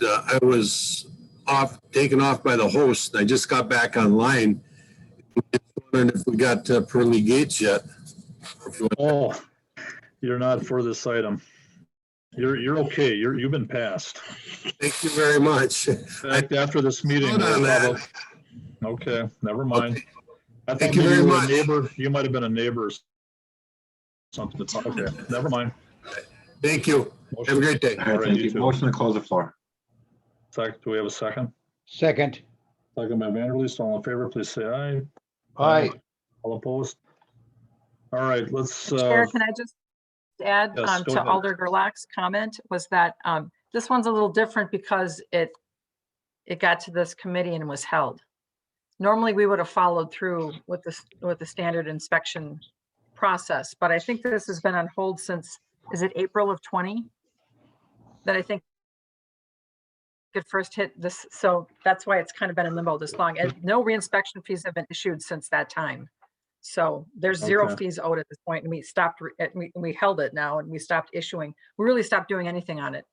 I was taken off by the host. I just got back online. Just wondering if we got pearly gates yet. Oh, you're not for this item. You're okay. You've been passed. Thank you very much. In fact, after this meeting, okay, never mind. Okay. I Thank thought you maybe very you were a much. neighbor. You might have been a neighbor or something. Okay, never mind. Thank you. Have a great day. All right, thank you. Motion to close the floor. Second, do we have a second? Second. Second by Vanderleest. All in favor, please say aye. Aye. All opposed? All right, let's. Chair, can I just add Yes, go to ahead. Alder Gerlach's comment was that this one's a little different because it got to this committee and was held. Normally, we would have followed through with the standard inspection process, but I think this has been on hold since, is it April of 20? That I think it first hit this, so that's why it's kind of been in limbo this long. And no reinspection fees have been issued since that time. So there's zero Okay. fees owed at this point, and we stopped, we held it now, and we stopped issuing. We really stopped doing anything on it.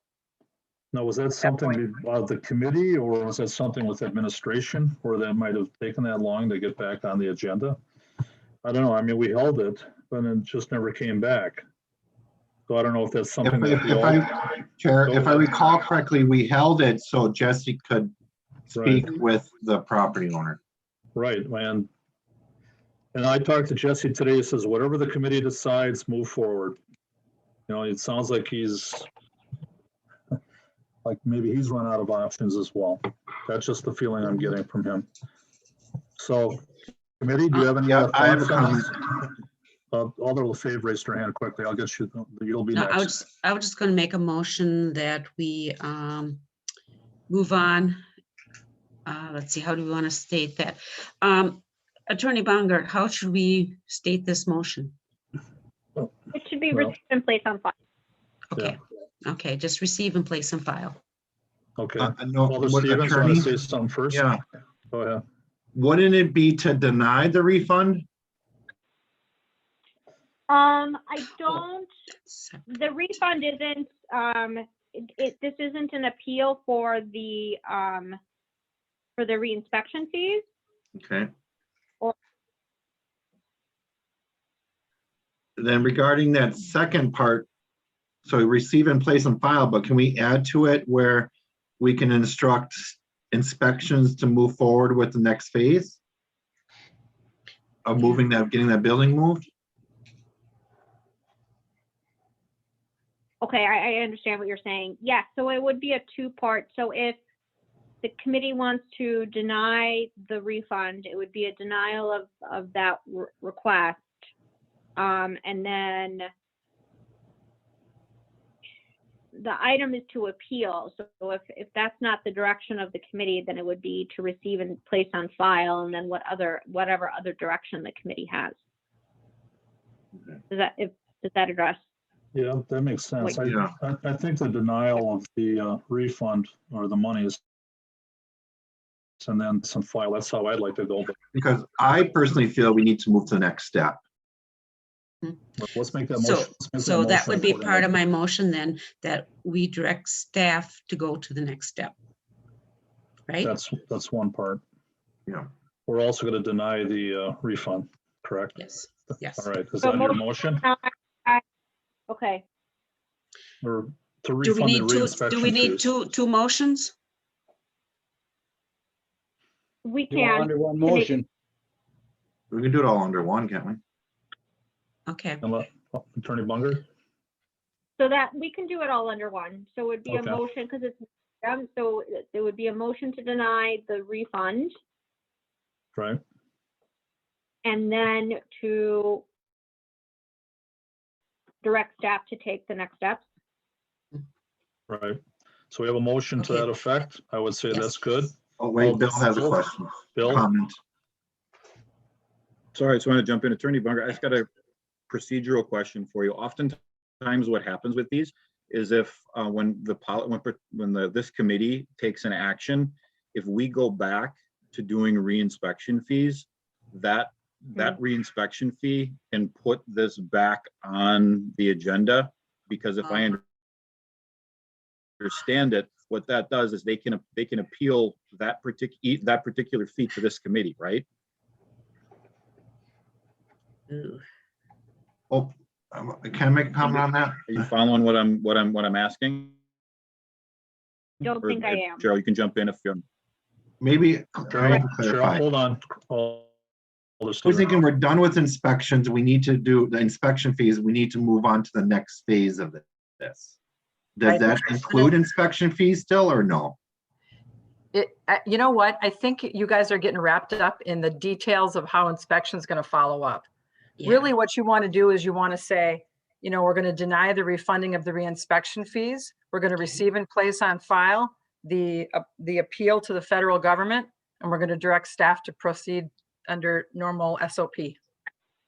Now, was that something about the committee, or was that something with administration, or that might have taken that long to get back on the agenda? I don't know. I mean, we held it, but it just never came back. So I don't know if that's something that we all. Chair, if I recall correctly, we held it so Jesse could speak with the property owner. Right, and I talked to Jesse today. He says, whatever the committee decides, move forward. You know, it sounds like like maybe he's run out of options as well. That's just the feeling I'm getting from him. So, committee, do you have any? Yeah, I have a comment. Alder LaFave raised her hand quickly. I'll get you. You'll be No, next. I was just going to make a motion that we move on. Let's see, how do we want to state that? Attorney Bongert, how should we state this motion? It should be received and placed on file. Okay, okay, just receive and place on file. Okay. No, Alder what, Stevens, want attorney? to say something first? Yeah. Go ahead. Wouldn't it be to deny the refund? I don't, the refund isn't, this isn't an appeal for the reinspection fees. Okay. Or- Then regarding that second part, so receive and place on file, but can we add to it where we can instruct inspections to move forward with the next phase of moving that, getting that building moved? Okay, I understand what you're saying. Yes, so it would be a two-part. So if the committee wants to deny the refund, it would be a denial of that request. And then the item is to appeal. So if that's not the direction of the committee, then it would be to receive and place on file, and then whatever other direction the committee has. Does that address? Yeah, that makes sense. Wait. I think the denial of the refund or the monies and then some file, that's how I'd like to go. But Because I personally feel we need to move to the next step. let's make that So, motion. Let's make so that motion would be accordingly. part of my motion then, that we direct staff to go to the next step. Right? That's one part. Yeah. We're also going to deny the refund, correct? Yes, yes. All right, is So that your motion? Okay. Or to Do we refund the need reinspection do we need fees? two motions? We Do it all can. under one to make- motion. We can do it all under one, can't we? Okay, Attorney Bunger? So that we can do it all under one. So it would be a Okay. motion because it's so there would be a motion to deny the refund, Right, and then to direct staff to take the next steps. right. So we have a motion to Okay. that effect. I would say Yes. that's good. Oh, wait, All Bill those- has a question. Bill? Comment. Sorry, I just want to jump in. Attorney Bunger, I just got a procedural question for you. Oftentimes what happens with these is if when this committee takes an action, if we go back to doing reinspection fees, that reinspection fee can put this back on the agenda, because if I understand it, what that does is they can appeal that particular fee to this committee, right? Oh, can I make a comment on that? Are you following what I'm asking? Don't think I am. Cheryl, you can jump in if you're. Maybe Cheryl, clarify. hold on. I was thinking we're done with inspections. We need to do the inspection fees. We need to move on to the next phase of this. Does Right. that include inspection fees still or no? You know what? I think you guys are getting wrapped up in the details of how inspection is going to follow up. Yeah. Really, what you want to do is you want to say, we're going to deny the refunding of the reinspection fees. We're going to receive and place on file the appeal to the federal government, and we're going to direct staff to proceed under normal SOP.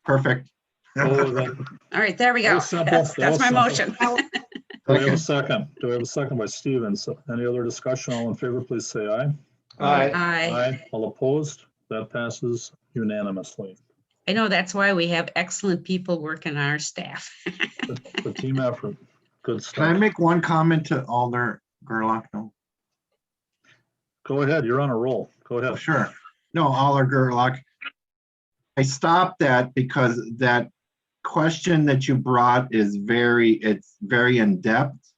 Perfect. Oh, all right, there we That go. was simple. That's That was my simple. motion. Do we have a second? Do we have a second by Stevens? Any other discussion? All in favor, please say aye. Aye. Aye. All opposed? That passes unanimously. I know that's why we have excellent people working our staff. The team effort. Good Can I stuff. make one comment to Alder Gerlach? No? Go ahead. You're on a roll. Go ahead. Sure. No, Alder Gerlach. I stopped that because that question that you brought is very in-depth.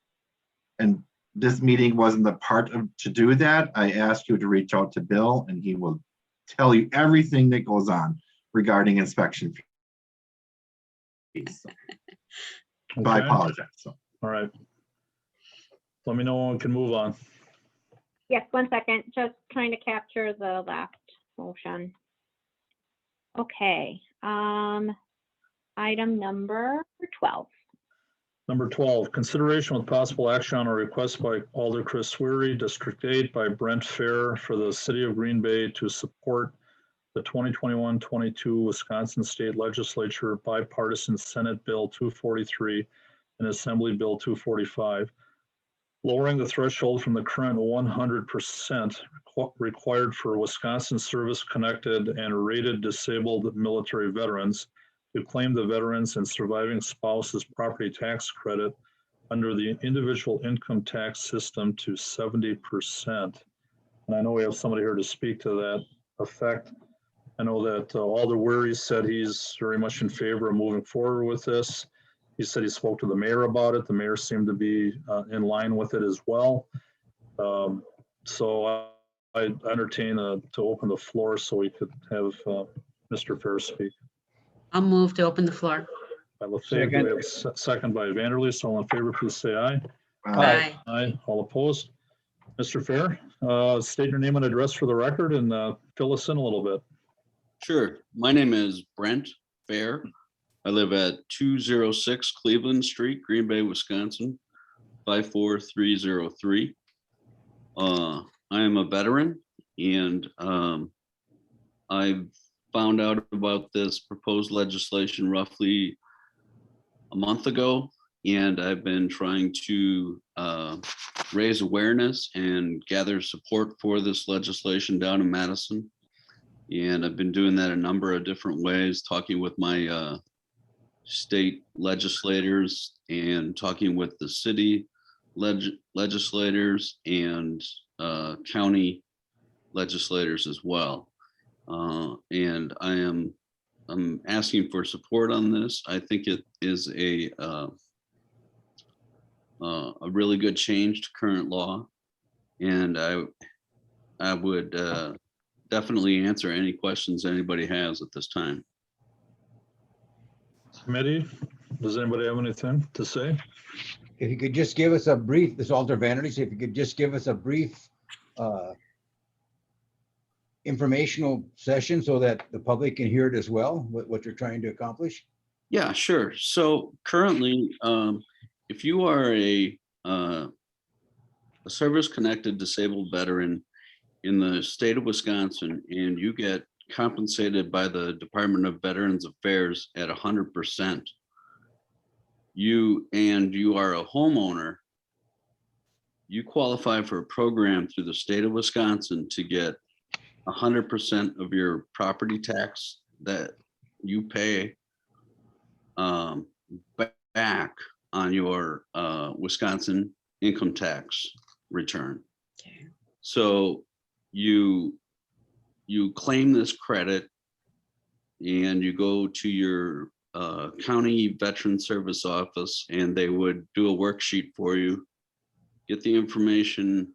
And this meeting wasn't the part to do that. I asked you to reach out to Bill and he will tell you everything that goes on regarding inspection fees. But I Okay. apologize. So. All right. Let me know when we can move on. Yes, 1 second. Just trying to capture the last motion. Okay. Item number 12. Number 12, consideration with possible action on a request by Alder Chris Sweary, District 8, by Brent Fair for the City of Green Bay to support the 2021-22 Wisconsin State Legislature Bipartisan Senate Bill 243 and Assembly Bill 245, lowering the threshold from the current 100% required for Wisconsin service-connected and rated disabled military veterans to claim the veterans and surviving spouses property tax credit under the individual income tax system to 70%. And I know we have somebody here to speak to that effect. I know that Alder Weary said he's very much in favor of moving forward with this. He said he spoke to the mayor about it. The mayor seemed to be in line with it as well. So I entertain to open the floor so we could have Mr. Fair speak. I'll move to open the floor. by Lefebvre. Do we have a second by Vanderleest? All in favor, please say aye. Aye. Aye. All opposed? Mr. Fair, state your name and address for the record and fill us in a little bit. Sure. My name is Brent Fair. I live at 206 Cleveland Street, Green Bay, Wisconsin, 54303. I am a veteran, and I found out about this proposed legislation roughly a month ago, and I've been trying to raise awareness and gather support for this legislation down in Madison. And I've been doing that a number of different ways, talking with my state legislators and talking with the city legislators and county legislators as well. And I'm asking for support on this. I think it is a really good change to current law, and I would definitely answer any questions anybody has at this time. Committee, does anybody have anything to say? If you could just give us a brief, this Alter Vanderleest, if you could just give us a brief informational session so that the public can hear it as well, what you're trying to accomplish. Yeah, sure. So currently, if you are a service-connected disabled veteran in the state of Wisconsin and you get compensated by the Department of Veterans Affairs at 100%, you are a homeowner, you qualify for a program through the state of Wisconsin to get 100% of your property tax that you pay back on your Wisconsin income tax return. Okay. So you claim this credit and you go to your county veteran service office and they would do a worksheet for you, get the information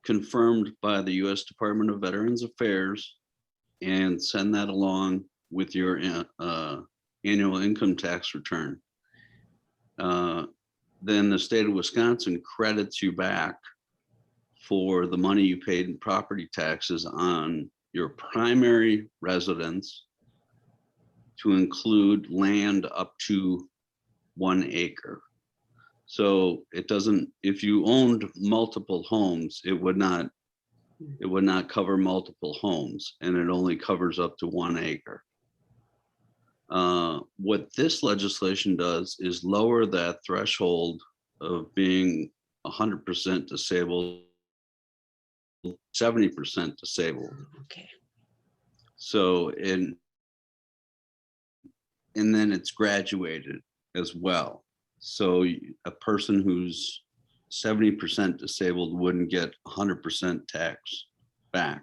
confirmed by the U.S. Department of Veterans Affairs and send that along with your annual income tax return. Then the state of Wisconsin credits you back for the money you paid in property taxes on your primary residence, to include land up to 1 acre. So it doesn't, if you owned multiple homes, it would not cover multiple homes, and it only covers up to 1 acre. What this legislation does is lower that threshold of being 100% disabled, 70% disabled. Okay. So and then it's graduated as well. So a person who's 70% disabled wouldn't get 100% tax back.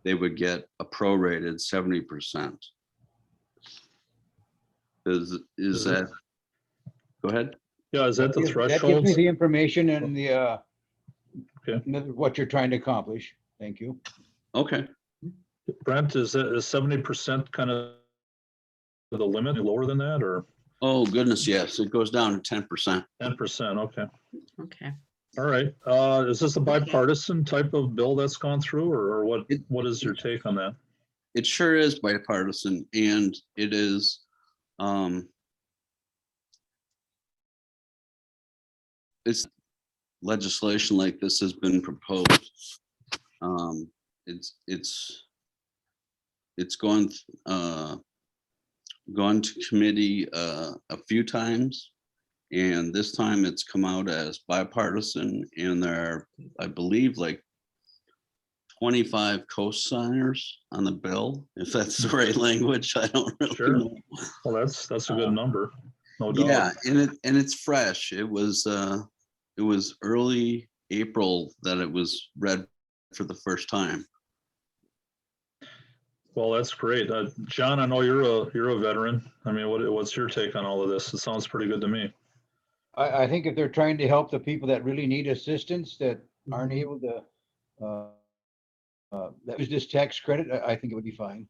They would get a prorated 70%. Is that, go ahead. Yeah, is that the That gives threshold? me the information and the Okay. what you're trying to accomplish. Thank you. Okay. Brent, is 70% kind of the limit, lower than that, or Oh, goodness, yes. It goes down to 10%. 10%? Okay. Okay. All right. Is this a bipartisan type of bill that's gone through, or what is your take on that? It sure is bipartisan, and it is it's legislation like this has been proposed. It's gone to committee a few times, and this time it's come out as bipartisan, and there are, I believe, like 25 co-signers on the bill, if that's the right language. I don't really Sure. know. Well, that's a good number, no doubt. Yeah, and it's fresh. It was early April that it was read for the first time. Well, that's great. John, I know you're a veteran. I mean, what's your take on all of this? It sounds pretty good to me. I think if they're trying to help the people that really need assistance that aren't able to that was this tax credit, I think it would be fine.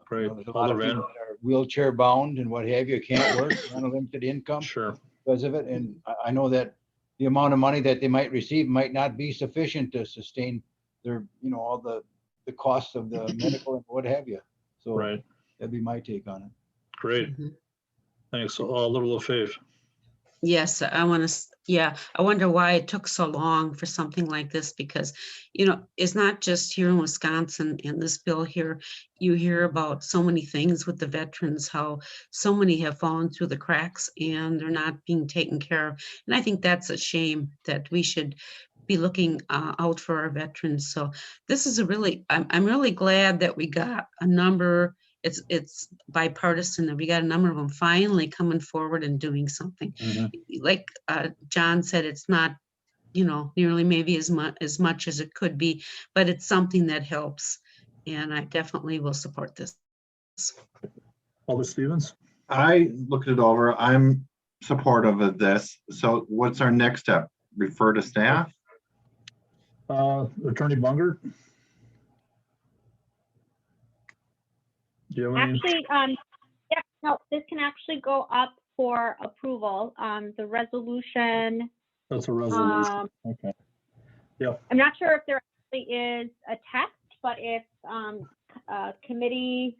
Great. There's a lot of Alder people that are wheelchair bound and what have you, can't work, on a limited income Sure. because of it. And I know that the amount of money that they might receive might not be sufficient to sustain their, all the costs of the medical and what have you. So Right. that'd be my take on it. Great. Thanks. Alder LaFave. Yes, I want to, yeah, I wonder why it took so long for something like this, because, it's not just here in Wisconsin and this bill here. You hear about so many things with the veterans, how so many have fallen through the cracks and they're not being taken care of. And I think that's a shame that we should be looking out for our veterans. So this is I'm really glad that we got a number. It's bipartisan that we got a number of them finally coming forward and doing something. Like John said, it's not, nearly maybe as much as it could be, but it's something that helps. And I definitely will support this. Alder Stevens. I looked it over. I'm supportive of this. So what's our next step? Refer to staff? Attorney Bungert. Do you have any? Actually, yeah, no, this can actually go up for approval. The resolution. That's a resolution. Okay. Yeah. I'm not sure if there actually is a text, but if committee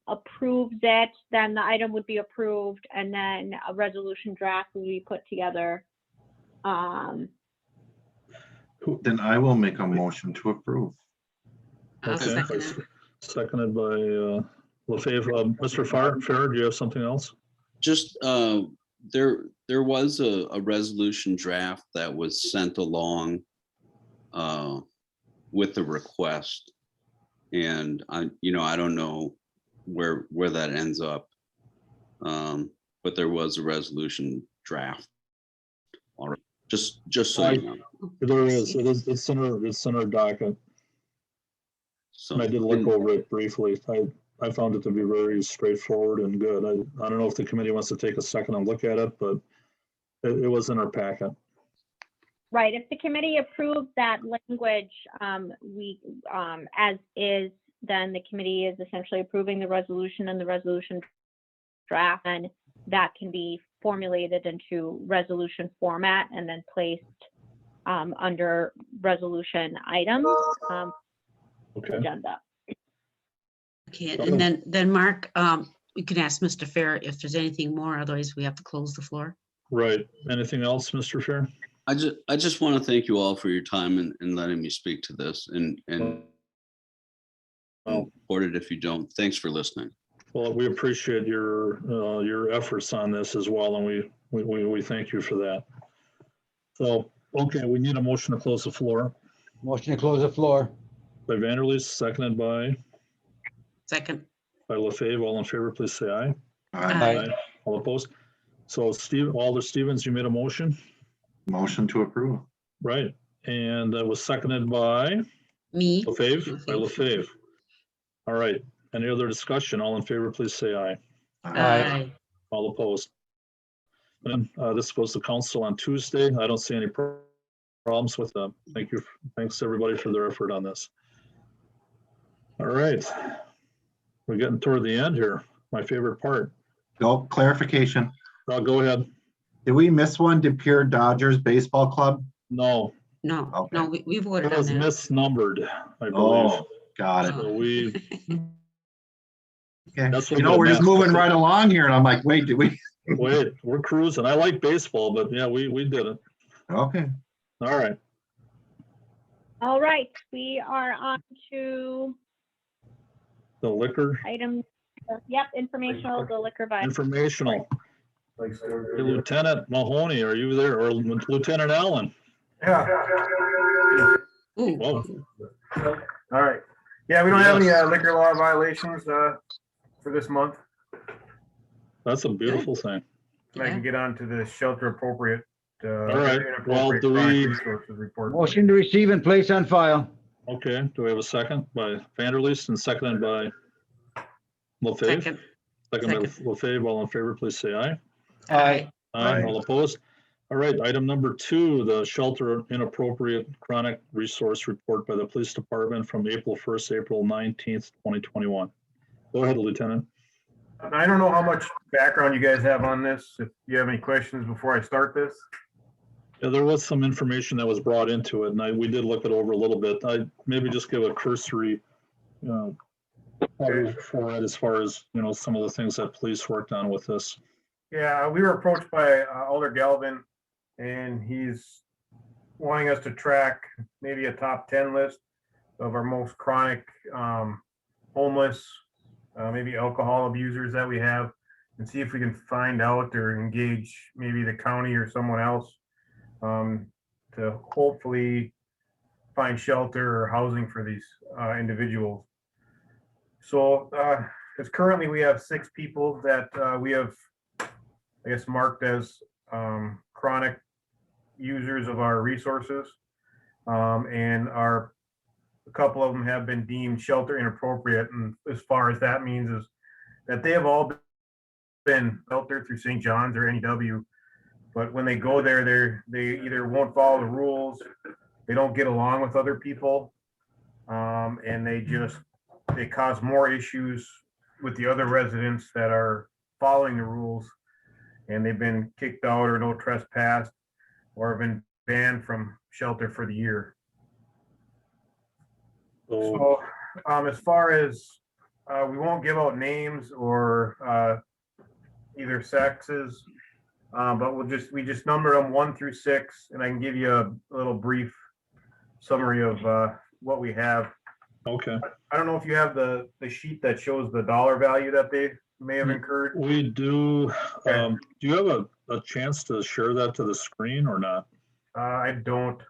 approves it, then the item would be approved, and then a resolution draft would be put together. Then I will make a motion to approve. Okay. Seconded by LaFave. Mr. Farrar, do you have something else? Just there was a resolution draft that was sent along with the request, and I don't know where that ends up, but there was a resolution draft already. Just so you know. There is. It's in our docket. So I did look over it briefly. I found it to be very straightforward and good. I don't know if the committee wants to take a second and look at it, but it was in our packet. Right. If the committee approves that language, as is, then the committee is essentially approving the resolution and the resolution draft, and that can be formulated into resolution format and then placed under resolution items. Okay. Agenda. Okay, and then Mark, you can ask Mr. Fair if there's anything more, otherwise we have to close the floor. Right. Anything else, Mr. Fair? I just want to thank you all for your time and letting me speak to this, and support it if you don't. Thanks for listening. Well, we appreciate your efforts on this as well, and we thank you for that. So, okay, we need a motion to close the floor. Motion to close the floor. By Vanderleest, seconded by? Second. By LaFave. All in favor, please say aye. Aye. All opposed? So Alder Stevens, you made a motion? Motion to approve. Right. And that was seconded by? Me. LaFave? By LaFave. All right. Any other discussion? All in favor, please say aye. Aye. All opposed? And this goes to council on Tuesday. I don't see any problems with them. Thank you. Thanks everybody for their effort on this. All right. We're getting toward the end here. My favorite part. Go clarification. Go ahead. Did we miss one? Did Pure Dodgers Baseball Club? No. No, Okay. no, we voted It on was that. misnumbered, I believe. Oh, got it. So we, Okay. That's what You know, the we're just math- moving right along here, and I'm like, wait, did we? wait, we're cruising. I like baseball, but yeah, we did it. Okay. All right. All right, we are on to The liquor item, yep, informational, the liquor violation. informational. Hey, Lieutenant Mahoney, are you there? Or Lieutenant Allen? Yeah. Ooh. Whoa. All right. Yeah, we don't have any Yes. liquor law violations for this month. That's a beautiful thing. And I can get on to the shelter appropriate. All right. Well, inappropriate do chronic we? resources report. Motion to receive and place on file. Okay. Do we have a second by Vanderleest and seconded by LaFave? Second. Second by LaFave. All in favor, please say aye. Aye. Aye. All opposed? All right, item number 2, the shelter inappropriate chronic resource report by the police department from April 1st, April 19th, 2021. Go ahead, Lieutenant. I don't know how much background you guys have on this. If you have any questions before I start this. Yeah, there was some information that was brought into it, and we did look it over a little bit. I maybe just give a cursory cover for it as far as, some of the things that police worked on with this. Yeah, we were approached by Alder Galvin, and he's wanting us to track maybe a top 10 list of our most chronic homeless, maybe alcohol abusers that we have, and see if we can find out or engage maybe the county or someone else to hopefully find shelter or housing for these individuals. So as currently we have 6 people that we have, I guess, marked as chronic users of our resources, and a couple of them have been deemed shelter inappropriate. And as far as that means is that they have all been sheltered through St. John's or NEW, but when they go there, they either won't follow the rules, they don't get along with other people, and they cause more issues with the other residents that are following the rules, and they've been kicked out or no trespass or have been banned from shelter for the year. So as far as we won't give out names or either sexes, but we just number them 1 through 6, and I can give you a little brief summary of what we have. Okay. I don't know if you have the sheet that shows the dollar value that they may have incurred. We do. Okay. Do you have a chance to share that to the screen or not? I don't.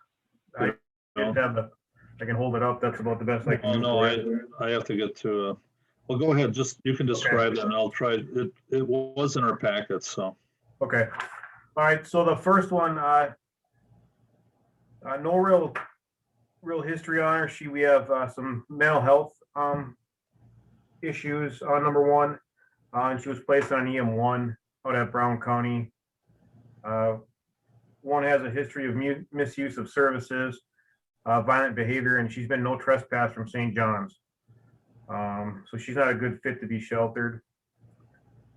I just have I can hold it up. That's about the best I can do. No, I have to get to. Well, go ahead. You can describe it, and I'll try. It was in our packet, so. Okay. All right. So the first one, no real history on her. We have some mental health issues. Number 1, and she was placed on EM1 out at Brown County. One has a history of misuse of services, violent behavior, and she's been no trespass from St. John's. So she's not a good fit to be sheltered.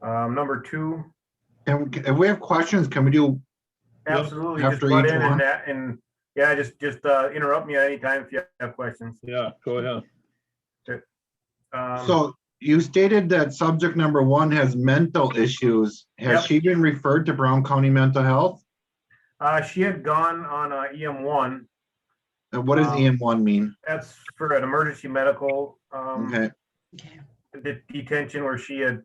Number 2. And if we have questions, can we do? Absolutely. After just butt each in one? and yeah, just interrupt me at any time if you have questions. Yeah, go ahead. Okay. So you stated that subject number 1 has mental issues. Has she been referred to Brown County Mental Health? She had gone on EM1. And what does EM1 mean? That's for an emergency medical Okay. detention where she had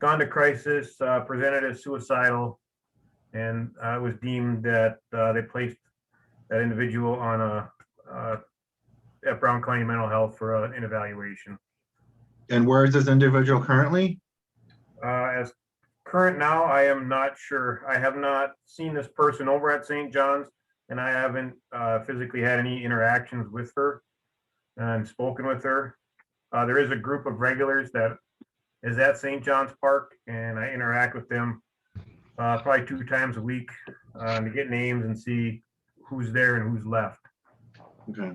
gone to crisis, presented as suicidal, and it was deemed that they placed that individual on at Brown County Mental Health for an evaluation. And where is this individual currently? As current now, I am not sure. I have not seen this person over at St. John's, and I haven't physically had any interactions with her and spoken with her. There is a group of regulars that is at St. John's Park, and I interact with them probably 2 times a week to get names and see who's there and who's left. Okay.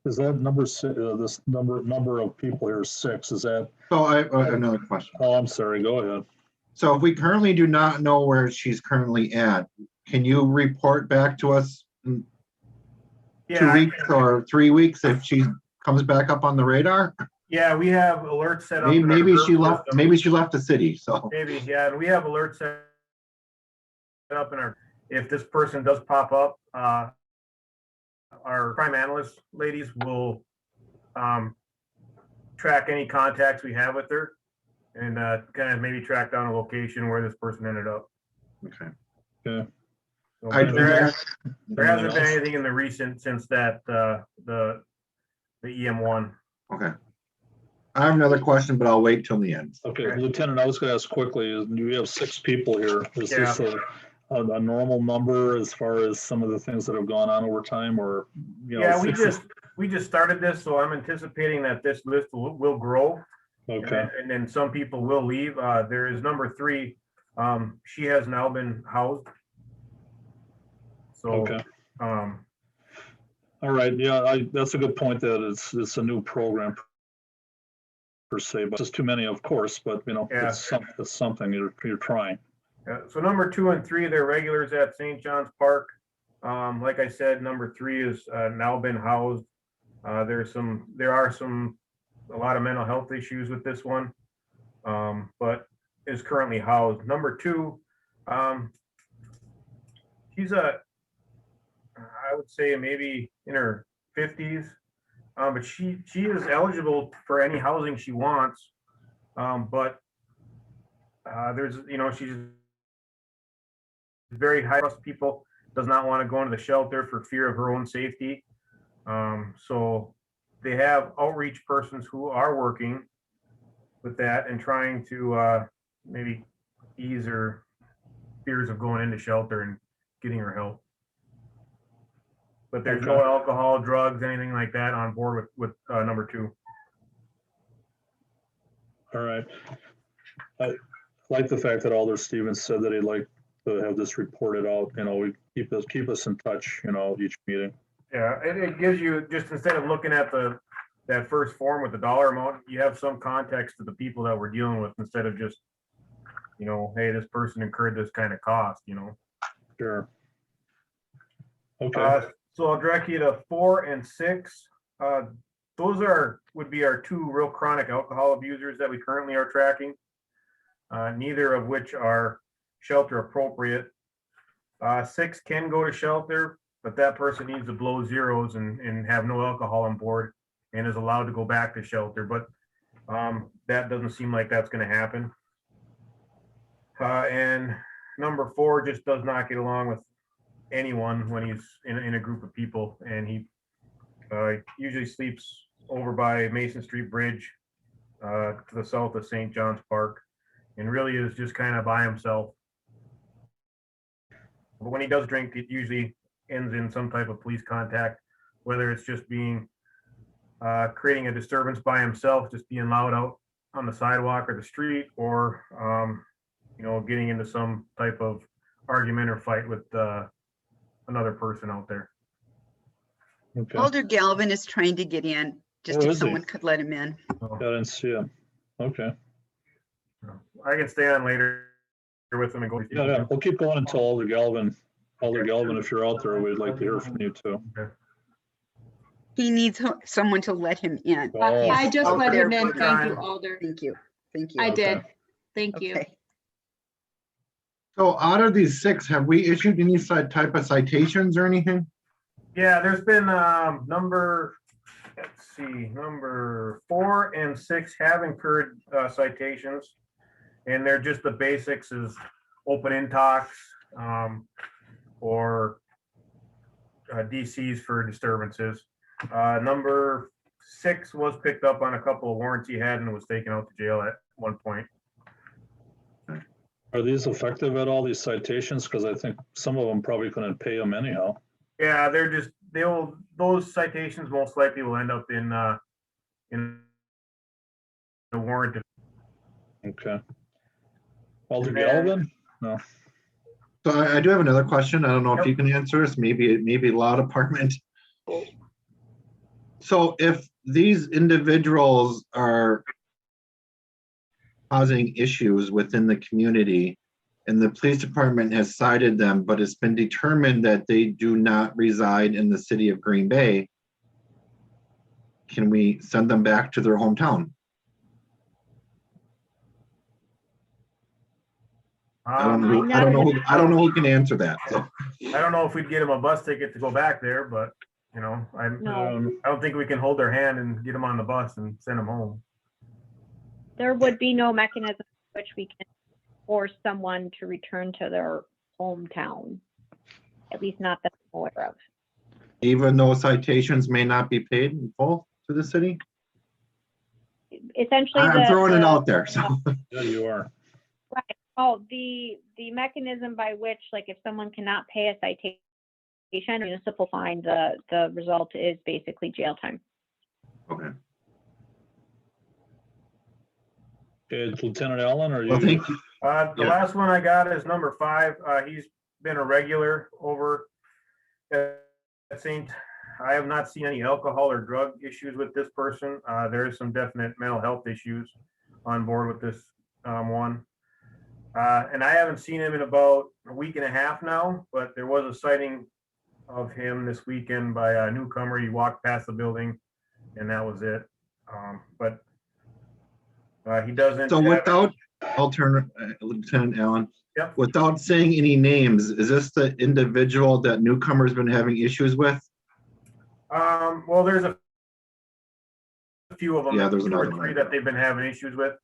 Is that number 6? This number of people here is 6. Is that? So I have another question. Oh, I'm sorry. Go ahead. So if we currently do not know where she's currently at, can you report back to us in 2 weeks or 3 weeks if she comes back up on the radar? Yeah, we have alerts set up. Maybe she left. Maybe she left the city. So maybe, yeah, and we have alerts set up in our. If this person does pop up, our crime analyst ladies will track any contacts we have with her and kind of maybe track down a location where this person ended up. Okay. Yeah. So, there hasn't been anything in the recent since that the EM1. Okay. I have another question, but I'll wait till the end. Okay, Lieutenant, I was going to ask quickly, we have 6 people here. Is this a normal number as far as some of the things that have gone on over time, or yeah, we just started this, so I'm anticipating that this list will grow. Okay. And then some people will leave. There is number 3. She has now been housed. So okay. All right, yeah, that's a good point that it's a new program. per se, but just too many, of course, but you know, Yeah. it's something you're trying. So number 2 and 3, they're regulars at St. John's Park. Like I said, number 3 is now been housed. There are a lot of mental health issues with this one, but is currently housed. Number 2, she's I would say maybe in her 50s, but she is eligible for any housing she wants. But there's, she's very high trust people, does not want to go into the shelter for fear of her own safety. So they have outreach persons who are working with that and trying to maybe ease her fears of going into shelter and getting her help. But there's no alcohol, drugs, anything like that on board with number 2. All right. I like the fact that Alder Stevens said that he'd like to have this reported out. You know, we keep us in touch, you know, each meeting. Yeah, it gives you, just instead of looking at that first form with the dollar amount, you have some context to the people that we're dealing with instead of just, hey, this person incurred this kind of cost, Sure. Okay. So I'll direct you to 4 and 6. Those would be our 2 real chronic alcohol abusers that we currently are tracking. Neither of which are shelter appropriate. 6 can go to shelter, but that person needs to blow zeros and have no alcohol on board and is allowed to go back to shelter. But that doesn't seem like that's going to happen. And number 4 just does not get along with anyone when he's in a group of people, and he usually sleeps over by Mason Street Bridge to the south of St. John's Park, and really is just kind of by himself. But when he does drink, it usually ends in some type of police contact, whether it's just creating a disturbance by himself, just being loud out on the sidewalk or the street, or getting into some type of argument or fight with another person out there. Okay. Alder Galvin is trying to get in, just if someone could let him in. I didn't see him. Okay. I can stay on later with him and go. Yeah, we'll keep going until Alder Galvin, if you're out there, we'd like to hear from you too. Okay. He needs someone to let him in. Oh. I just out let there him in. for Thank time. you, Alder. Thank you. Thank you. I Okay. did. Thank you. Okay. So out of these 6, have we issued any type of citations or anything? Yeah, there's been number 4 and 6 have incurred citations, and they're just the basics is open intox or DCs for disturbances. Number 6 was picked up on a couple of warrants he had and was taken out to jail at one point. Are these effective at all, these citations? Because I think some of them probably couldn't pay them anyhow. Yeah, those citations most likely will end up in the warrant. Okay. Alder And then- Galvin? No. So I do have another question. I don't know if you can answer this, maybe law department. So if these individuals are causing issues within the community and the police department has cited them, but it's been determined that they do not reside in the city of Green Bay, can we send them back to their hometown? I don't know who can answer that. So. I don't know if we'd get them a bus ticket to go back there, but I don't think we can hold their hand and get them on the bus and send them home. There would be no mechanism which we can force someone to return to their hometown, at least not that I'm aware of. Even though citations may not be paid in full to the city? Essentially, I'm throwing it out there. So. Yeah, you are. Right. Oh, the mechanism by which, like, if someone cannot pay a citation or municipal fine, the result is basically jail time. Okay. Okay, Lieutenant Allen, are you? Well, thank you. The last one I got is number 5. He's been a regular over at St. I have not seen any alcohol or drug issues with this person. There is some definite mental health issues on board with this one. And I haven't seen him in about a week and a half now, but there was a sighting of him this weekend by a newcomer. He walked past the building and that was it. But he doesn't. So without, I'll turn, Lieutenant Allen. Yep. Without saying any names, is this the individual that newcomer's been having issues with? Well, there's a few of them. Yeah, there's two or another three one. that they've been having issues with.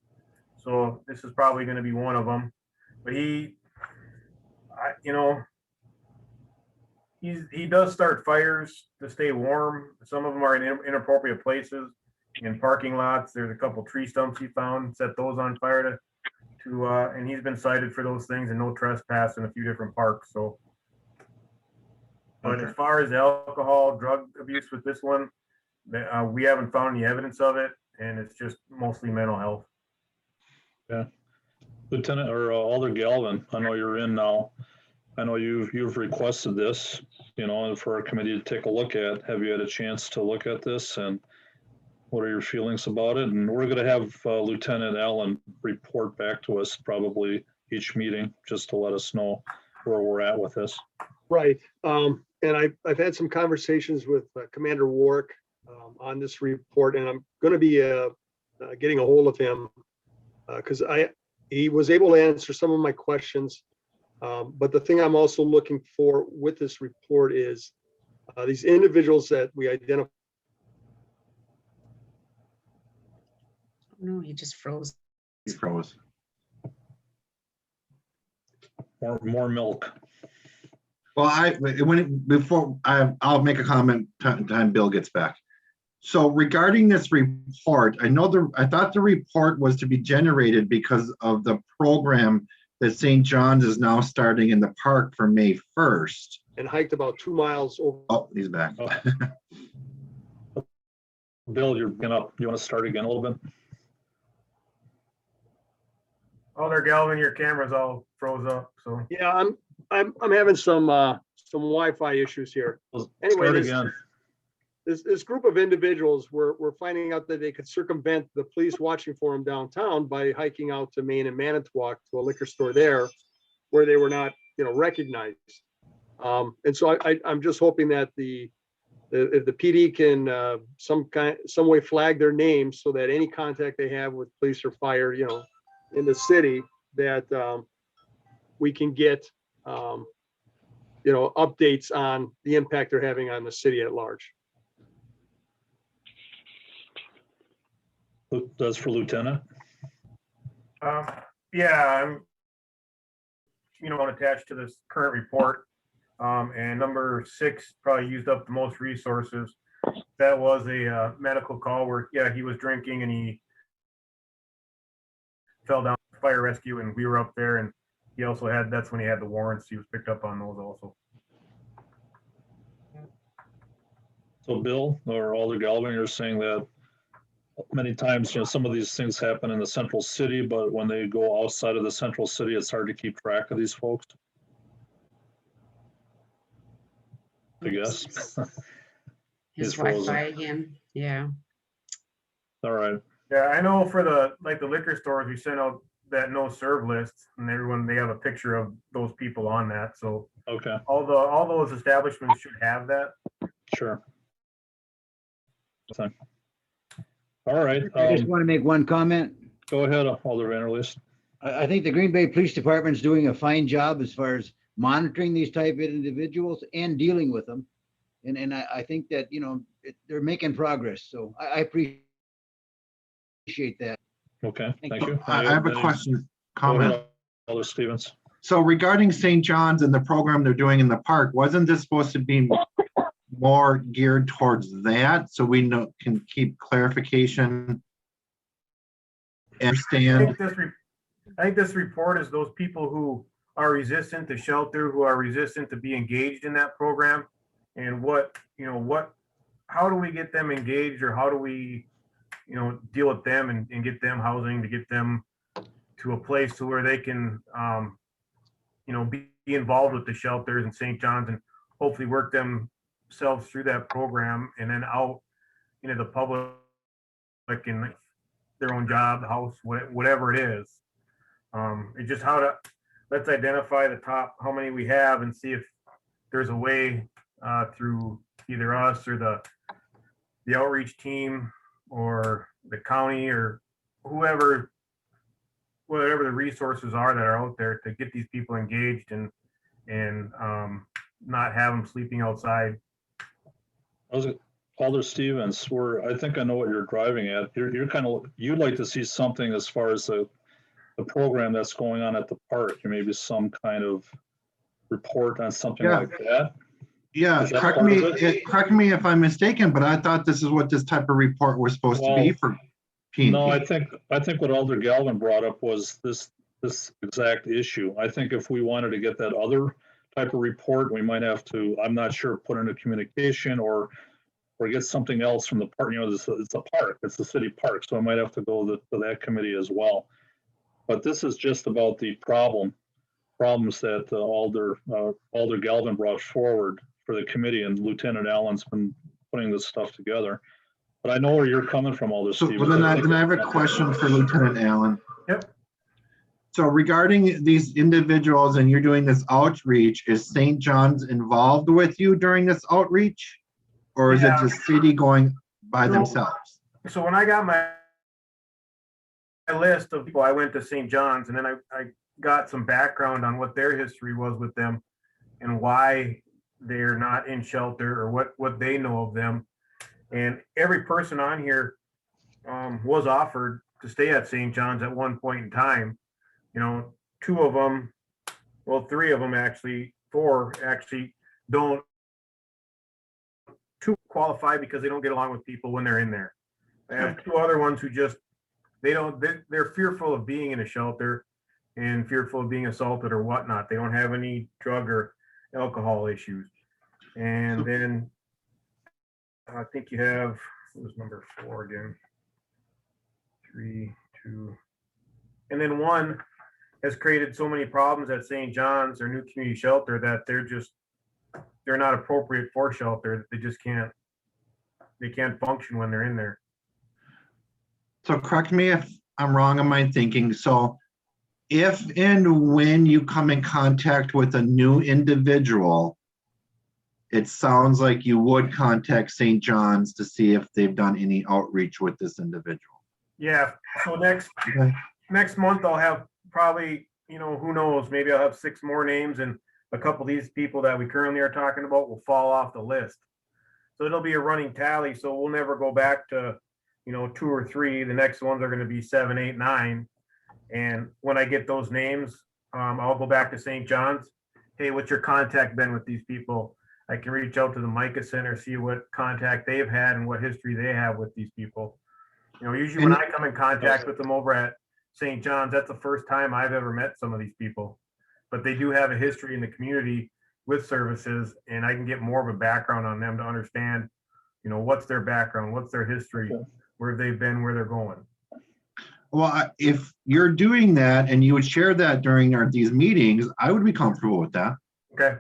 So this is probably going to be one of them. But he does start fires to stay warm. Some of them are in inappropriate places, in parking lots. There's a couple tree stumps he found, set those on fire and he's been cited for those things and no trespass in a few different parks. So, but as far as alcohol, drug abuse with this one, we haven't found any evidence of it, and it's just mostly mental health. Yeah. Lieutenant or Alder Galvin, I know you're in now. I know you've requested this, for our committee to take a look at. Have you had a chance to look at this, and what are your feelings about it? And we're going to have Lieutenant Allen report back to us probably each meeting, just to let us know where we're at with this. Right. And I've had some conversations with Commander Warwick on this report, and I'm going to be getting a hold of him because he was able to answer some of my questions. But the thing I'm also looking for with this report is these individuals that we identify. No, he just froze. He froze. More milk. Well, I'll make a comment time Bill gets back. So regarding this report, I thought the report was to be generated because of the program that St. John's is now starting in the park for May 1st. And hiked about 2 miles over. Oh, he's back. Oh. Bill, you want to start again a little bit? Alder Galvin, your camera's all froze up. So yeah, I'm having some Wi-Fi issues here. Anyway, this group of individuals were finding out that they could circumvent the police watching for them downtown by hiking out to Main and Manitowoc to a liquor store there, where they were not, recognized. And so I'm just hoping that if the PD can some way flag their names so that any contact they have with police or fire, in the city, that we can get updates on the impact they're having on the city at large. That's for Lieutenant. Yeah, I'm attached to this current report. And number 6 probably used up the most resources. That was a medical call where, yeah, he was drinking and he fell down fire rescue, and we were up there, and he also that's when he had the warrants. He was picked up on those also. So Bill or Alder Galvin, you're saying that many times, some of these things happen in the central city, but when they go outside of the central city, it's hard to keep track of these folks. I guess. His Wi-Fi again. Yeah. All right. Yeah, I know for the liquor stores, we sent out that no serve list, and they have a picture of those people on that. So okay, all those establishments should have that. Sure. All right. I just want to make one comment. Go ahead, Alder Vanderleest. I think the Green Bay Police Department is doing a fine job as far as monitoring these type of individuals and dealing with them. And I think that, they're making progress. So I appreciate that. Okay, thank you. I have a comment. Alder Stevens. So regarding St. John's and the program they're doing in the park, wasn't this supposed to be more geared towards that, so we can keep clarification? Understand. I think this report is those people who are resistant to shelter, who are resistant to be engaged in that program, and how do we get them engaged, or how do we, deal with them and get them housing, to get them to a place to where they can, be involved with the shelters and St. John's, and hopefully work them themselves through that program and then out into the public in their own job, house, whatever it is. It's just let's identify the top, how many we have, and see if there's a way through either us or the outreach team or the county or whoever, whatever the resources are that are out there to get these people engaged and not have them sleeping outside. Alder Stevens, I think I know what you're driving at. You'd like to see something as far as the program that's going on at the park, or maybe some kind of report on something like that. Yeah, correct me if I'm mistaken, but I thought this is what this type of report was supposed to be for P&P. No, I think what Alder Galvin brought up was this exact issue. I think if we wanted to get that other type of report, we might have to, I'm not sure, put in a communication or get something else from the park. You know, it's a park, it's the city park, so I might have to go to that committee as well. But this is just about the problems that Alder Galvin brought forward for the committee, and Lieutenant Allen's been putting this stuff together. But I know where you're coming from, Alder Stevens. So then I have a question for Lieutenant Allen. Yep. So regarding these individuals and you're doing this outreach, is St. John's involved with you during this outreach? Or is it the city going by themselves? So when I got my list of people, I went to St. John's, and then I got some background on what their history was with them and why they're not in shelter or what they know of them. And every person on here was offered to stay at St. John's at one point in time. You know, three of them actually, four actually don't qualify because they don't get along with people when they're in there. I have two other ones who just, they're fearful of being in a shelter and fearful of being assaulted or whatnot. They don't have any drug or alcohol issues. And then I think you have, what was number 4 again? 3, 2. And then one has created so many problems at St. John's, their new community shelter, that they're not appropriate for shelter. They just can't function when they're in there. So correct me if I'm wrong in my thinking. So if and when you come in contact with a new individual, it sounds like you would contact St. John's to see if they've done any outreach with this individual. Yeah. So next month I'll have probably, who knows, maybe I'll have 6 more names, and a couple of these people that we currently are talking about will fall off the list. So it'll be a running tally. So we'll never go back to, 2 or 3. The next ones are going to be 7, 8, 9. And when I get those names, I'll go back to St. John's. Hey, what's your contact been with these people? I can reach out to the Micah Center, see what contact they've had and what history they have with these people. Usually when I come in contact with them over at St. John's, that's the first time I've ever met some of these people. But they do have a history in the community with services, and I can get more of a background on them to understand, what's their background, what's their history, where they've been, where they're going. Well, if you're doing that and you would share that during these meetings, I would be comfortable with that. Okay.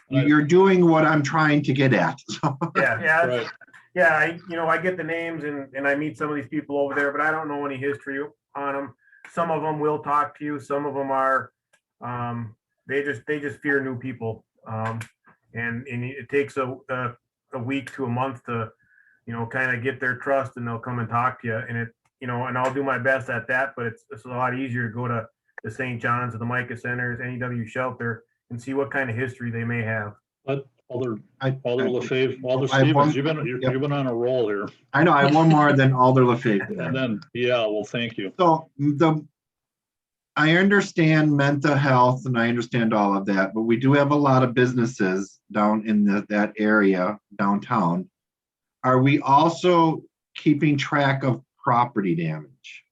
You're doing what I'm trying to get at. So. Yeah. Right. Yeah. I get the names and I meet some of these people over there, but I don't know any history on them. Some of them will talk to you. Some of them are, they just fear new people. And it takes a week to a month to, kind of get their trust, and they'll come and talk to you. And and I'll do my best at that, but it's a lot easier to go to the St. John's or the Micah Centers, NEW Shelter, and see what kind of history they may have. But Alder Lefebvre, Alder Stevens, you've been on a roll here. I know, I have one more than Alder Lefebvre. And then, well, thank you. So I understand mental health and I understand all of that, but we do have a lot of businesses down in that area, downtown. Are we also keeping track of property damage?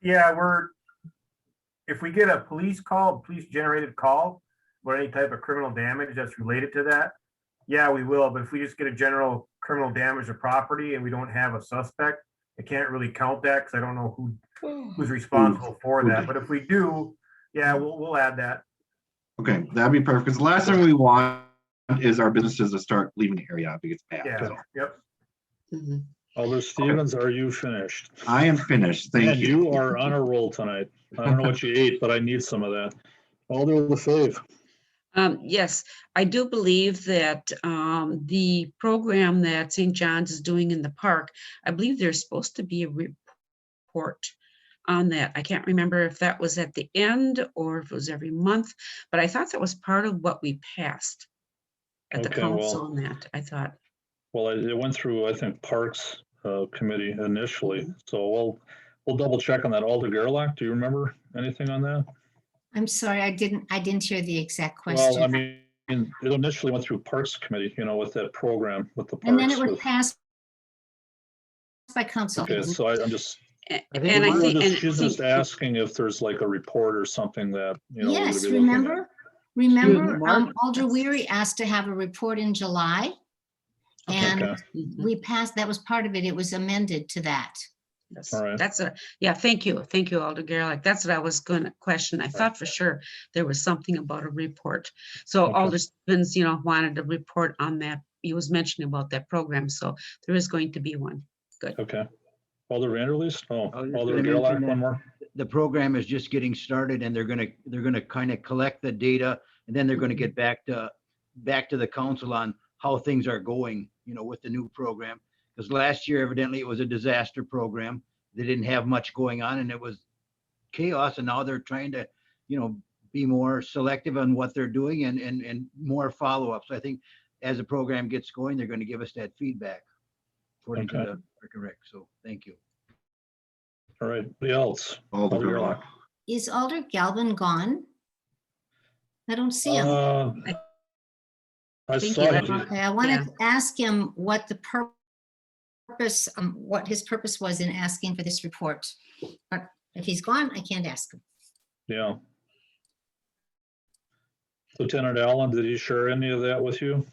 Yeah, if we get a police generated call, or any type of criminal damage that's related to that, yeah, we will. But if we just get a general criminal damage to property and we don't have a suspect, I can't really count that because I don't know who's responsible for that. But if we do, yeah, we'll add that. Okay, that'd be perfect. Because the last thing we want is our businesses to start leaving the area because it's bad. Yeah, So yep. Mhm. Alder Stevens, are you finished? I am finished. Thank And you. you are on a roll tonight. I don't know what you ate, but I need some of that. Alder LaFave. Yes, I do believe that the program that St. John's is doing in the park, I believe there's supposed to be a report on that. I can't remember if that was at the end or if it was every month, but I thought that was part of what we passed at the Okay, council well, on that, I thought. well, it went through, I think, Parks Committee initially. So we'll double check on that. Alder Gerlach, do you remember anything on that? I'm sorry, I didn't hear the exact Well, I question. mean, it initially went through Parks Committee, with that program, with the And then parks. it was passed by council. Okay, so I'm just, And I think, she's just asking if there's like a report or something that, we're gonna Yes, be looking at. remember? Excuse me, Remember, Mark? Alder Weary asked to have a report in July. And Okay. we passed, that was part of it. It was amended to that. Yes, All right. that's yeah, thank you, Alder Gerlach. That's what I was going to question. I thought for sure there was something about a report. So Okay. Alder Stevens, wanted a report on that. He was mentioning about that program, so there is going to be one. Good. Okay. Alder Vanderleest? Oh, I was just Alder gonna Gerlach, mention one that more? the program is just getting started and they're gonna kind of collect the data and then they're gonna get back to the council on how things are going, with the new program. Because last year evidently it was a disaster program. They didn't have much going on and it was chaos, and now they're trying to, be more selective on what they're doing and more follow-up. So I think as the program gets going, they're going to give us that feedback according to Okay. the correct. So thank you. All right, anybody else? Alder Gerlach. Is Alder Galvin gone? I don't see him. I think saw he him. left. Okay, I wanted to ask him what the purpose, what his purpose was in asking for this report. But if he's gone, I can't ask him. Yeah. Lieutenant Allen, did he share any of that with you?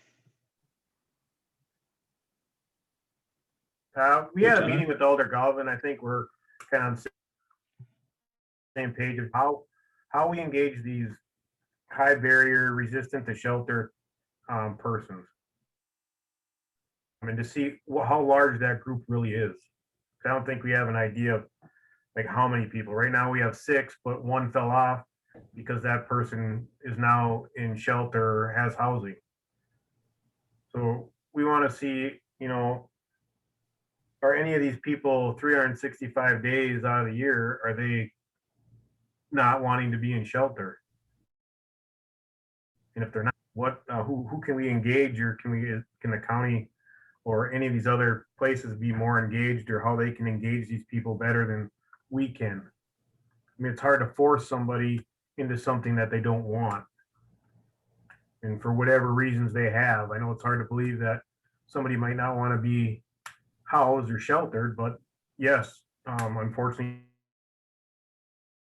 We had a Lieutenant? meeting with Alder Galvin. I think we're kind of on the same page of how we engage these high barrier, resistant to shelter persons. I mean, to see how large that group really is. I don't think we have an idea of like how many people. Right now we have 6, but 1 fell off because that person is now in shelter or has housing. So we want to see, are any of these people 365 days out of the year, are they not wanting to be in shelter? And if they're not, who can we engage, or can the county or any of these other places be more engaged, or how they can engage these people better than we can? I mean, it's hard to force somebody into something that they don't want. And for whatever reasons they have, I know it's hard to believe that somebody might not want to be housed or sheltered, but yes, unfortunately,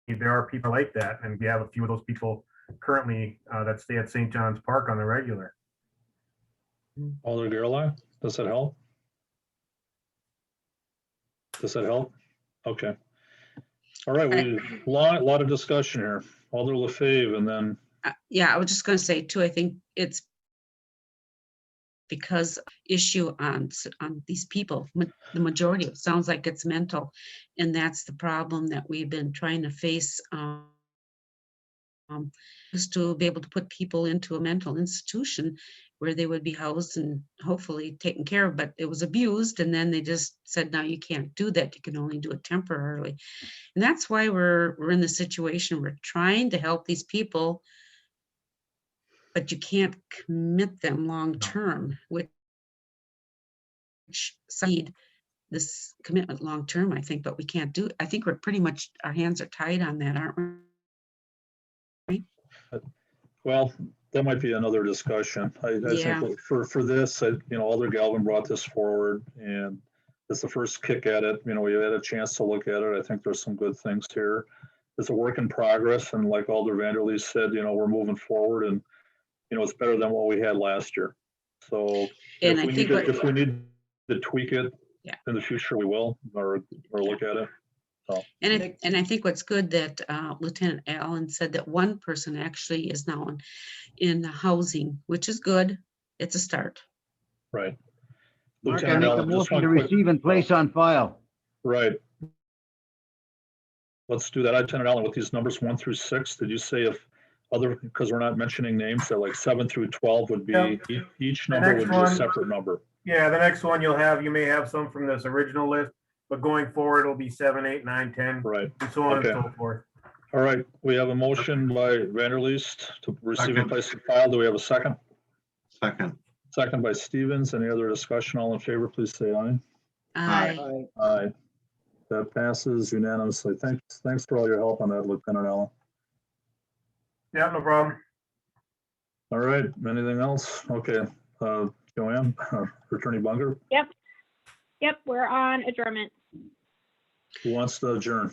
there are people like that. And we have a few of those people currently that stay at St. John's Park on the regular. Alder Gerlach, does that help? Does that help? Okay. All right, we lot of discussion here. Alder LaFave, and then Yeah, I was just going to say too, I think it's because issue on these people, the majority, it sounds like it's mental. And that's the problem that we've been trying to face, is to be able to put people into a mental institution where they would be housed and hopefully taken care of, but it was abused. And then they just said, no, you can't do that. You can only do it temporarily. And that's why we're in the situation. We're trying to help these people, but you can't commit them long-term, which need this commitment long-term, I think, but we can't do, I think we're pretty much, our hands are tied on that, aren't we? well, that might be another discussion. I Yeah. think for this, Alder Galvin brought this forward, and it's the first kick at it. We had a chance to look at it. I think there's some good things here. It's a work in progress, and like Alder Vanderleest said, we're moving forward, and it's better than what we had last year. So And if we need to tweak it in the future, we will, or look at it. So. And I think what's good that Lieutenant Allen said that one person actually is now in housing, which is good. it's a start. Right. Mark, I Lieutenant make a Allen, just motion one to quick- receive and place on file. Right. Let's do that. Lieutenant Allen, with these numbers 1 through 6, did you say if other, because we're not mentioning names, that like 7 through 12 would be, Yep. each The number next would be a one- separate number? Yeah, the next one you may have some from this original list, but going forward, it'll be 7, 8, 9, 10, Right. and so on and Okay. so forth. All right, we have a motion by Vanderleest to receive and Second. place on file. Do we have a second? Second. Second by Stevens. Any other discussion? All in favor, please say aye. Aye. Aye. That passes unanimously. Thanks for all your help on that, Lieutenant Allen. Yeah, no problem. All right, anything else? Okay, Joanne, Attorney Bunger, Yep, we're on adjournment. who wants to adjourn?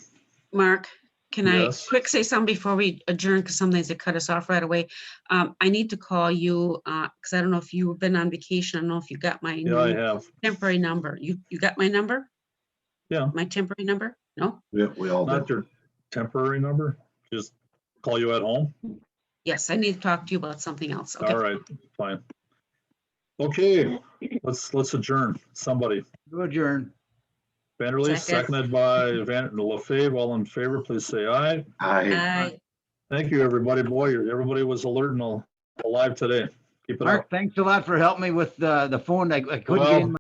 Mark, can I Yes. quick say something before we adjourn? Because sometimes they cut us off right away. I need to call you, because I don't know if you've been on vacation. I don't know if you got my Yeah, I new have. temporary number. You got my number? Yeah. My temporary number? No? We all Not do. your temporary number, just call you at home? Yes, I need to talk to you about something else. Okay. All right, fine. Okay, let's adjourn. Somebody. To adjourn. Vanderleest, Second. seconded by LaFave. All in favor, please say aye. Aye. Aye. Thank you, everybody. Boy, everybody was alert and alive today. Keep it up. Mark, thanks a lot for helping me with the phone. I couldn't Well, get in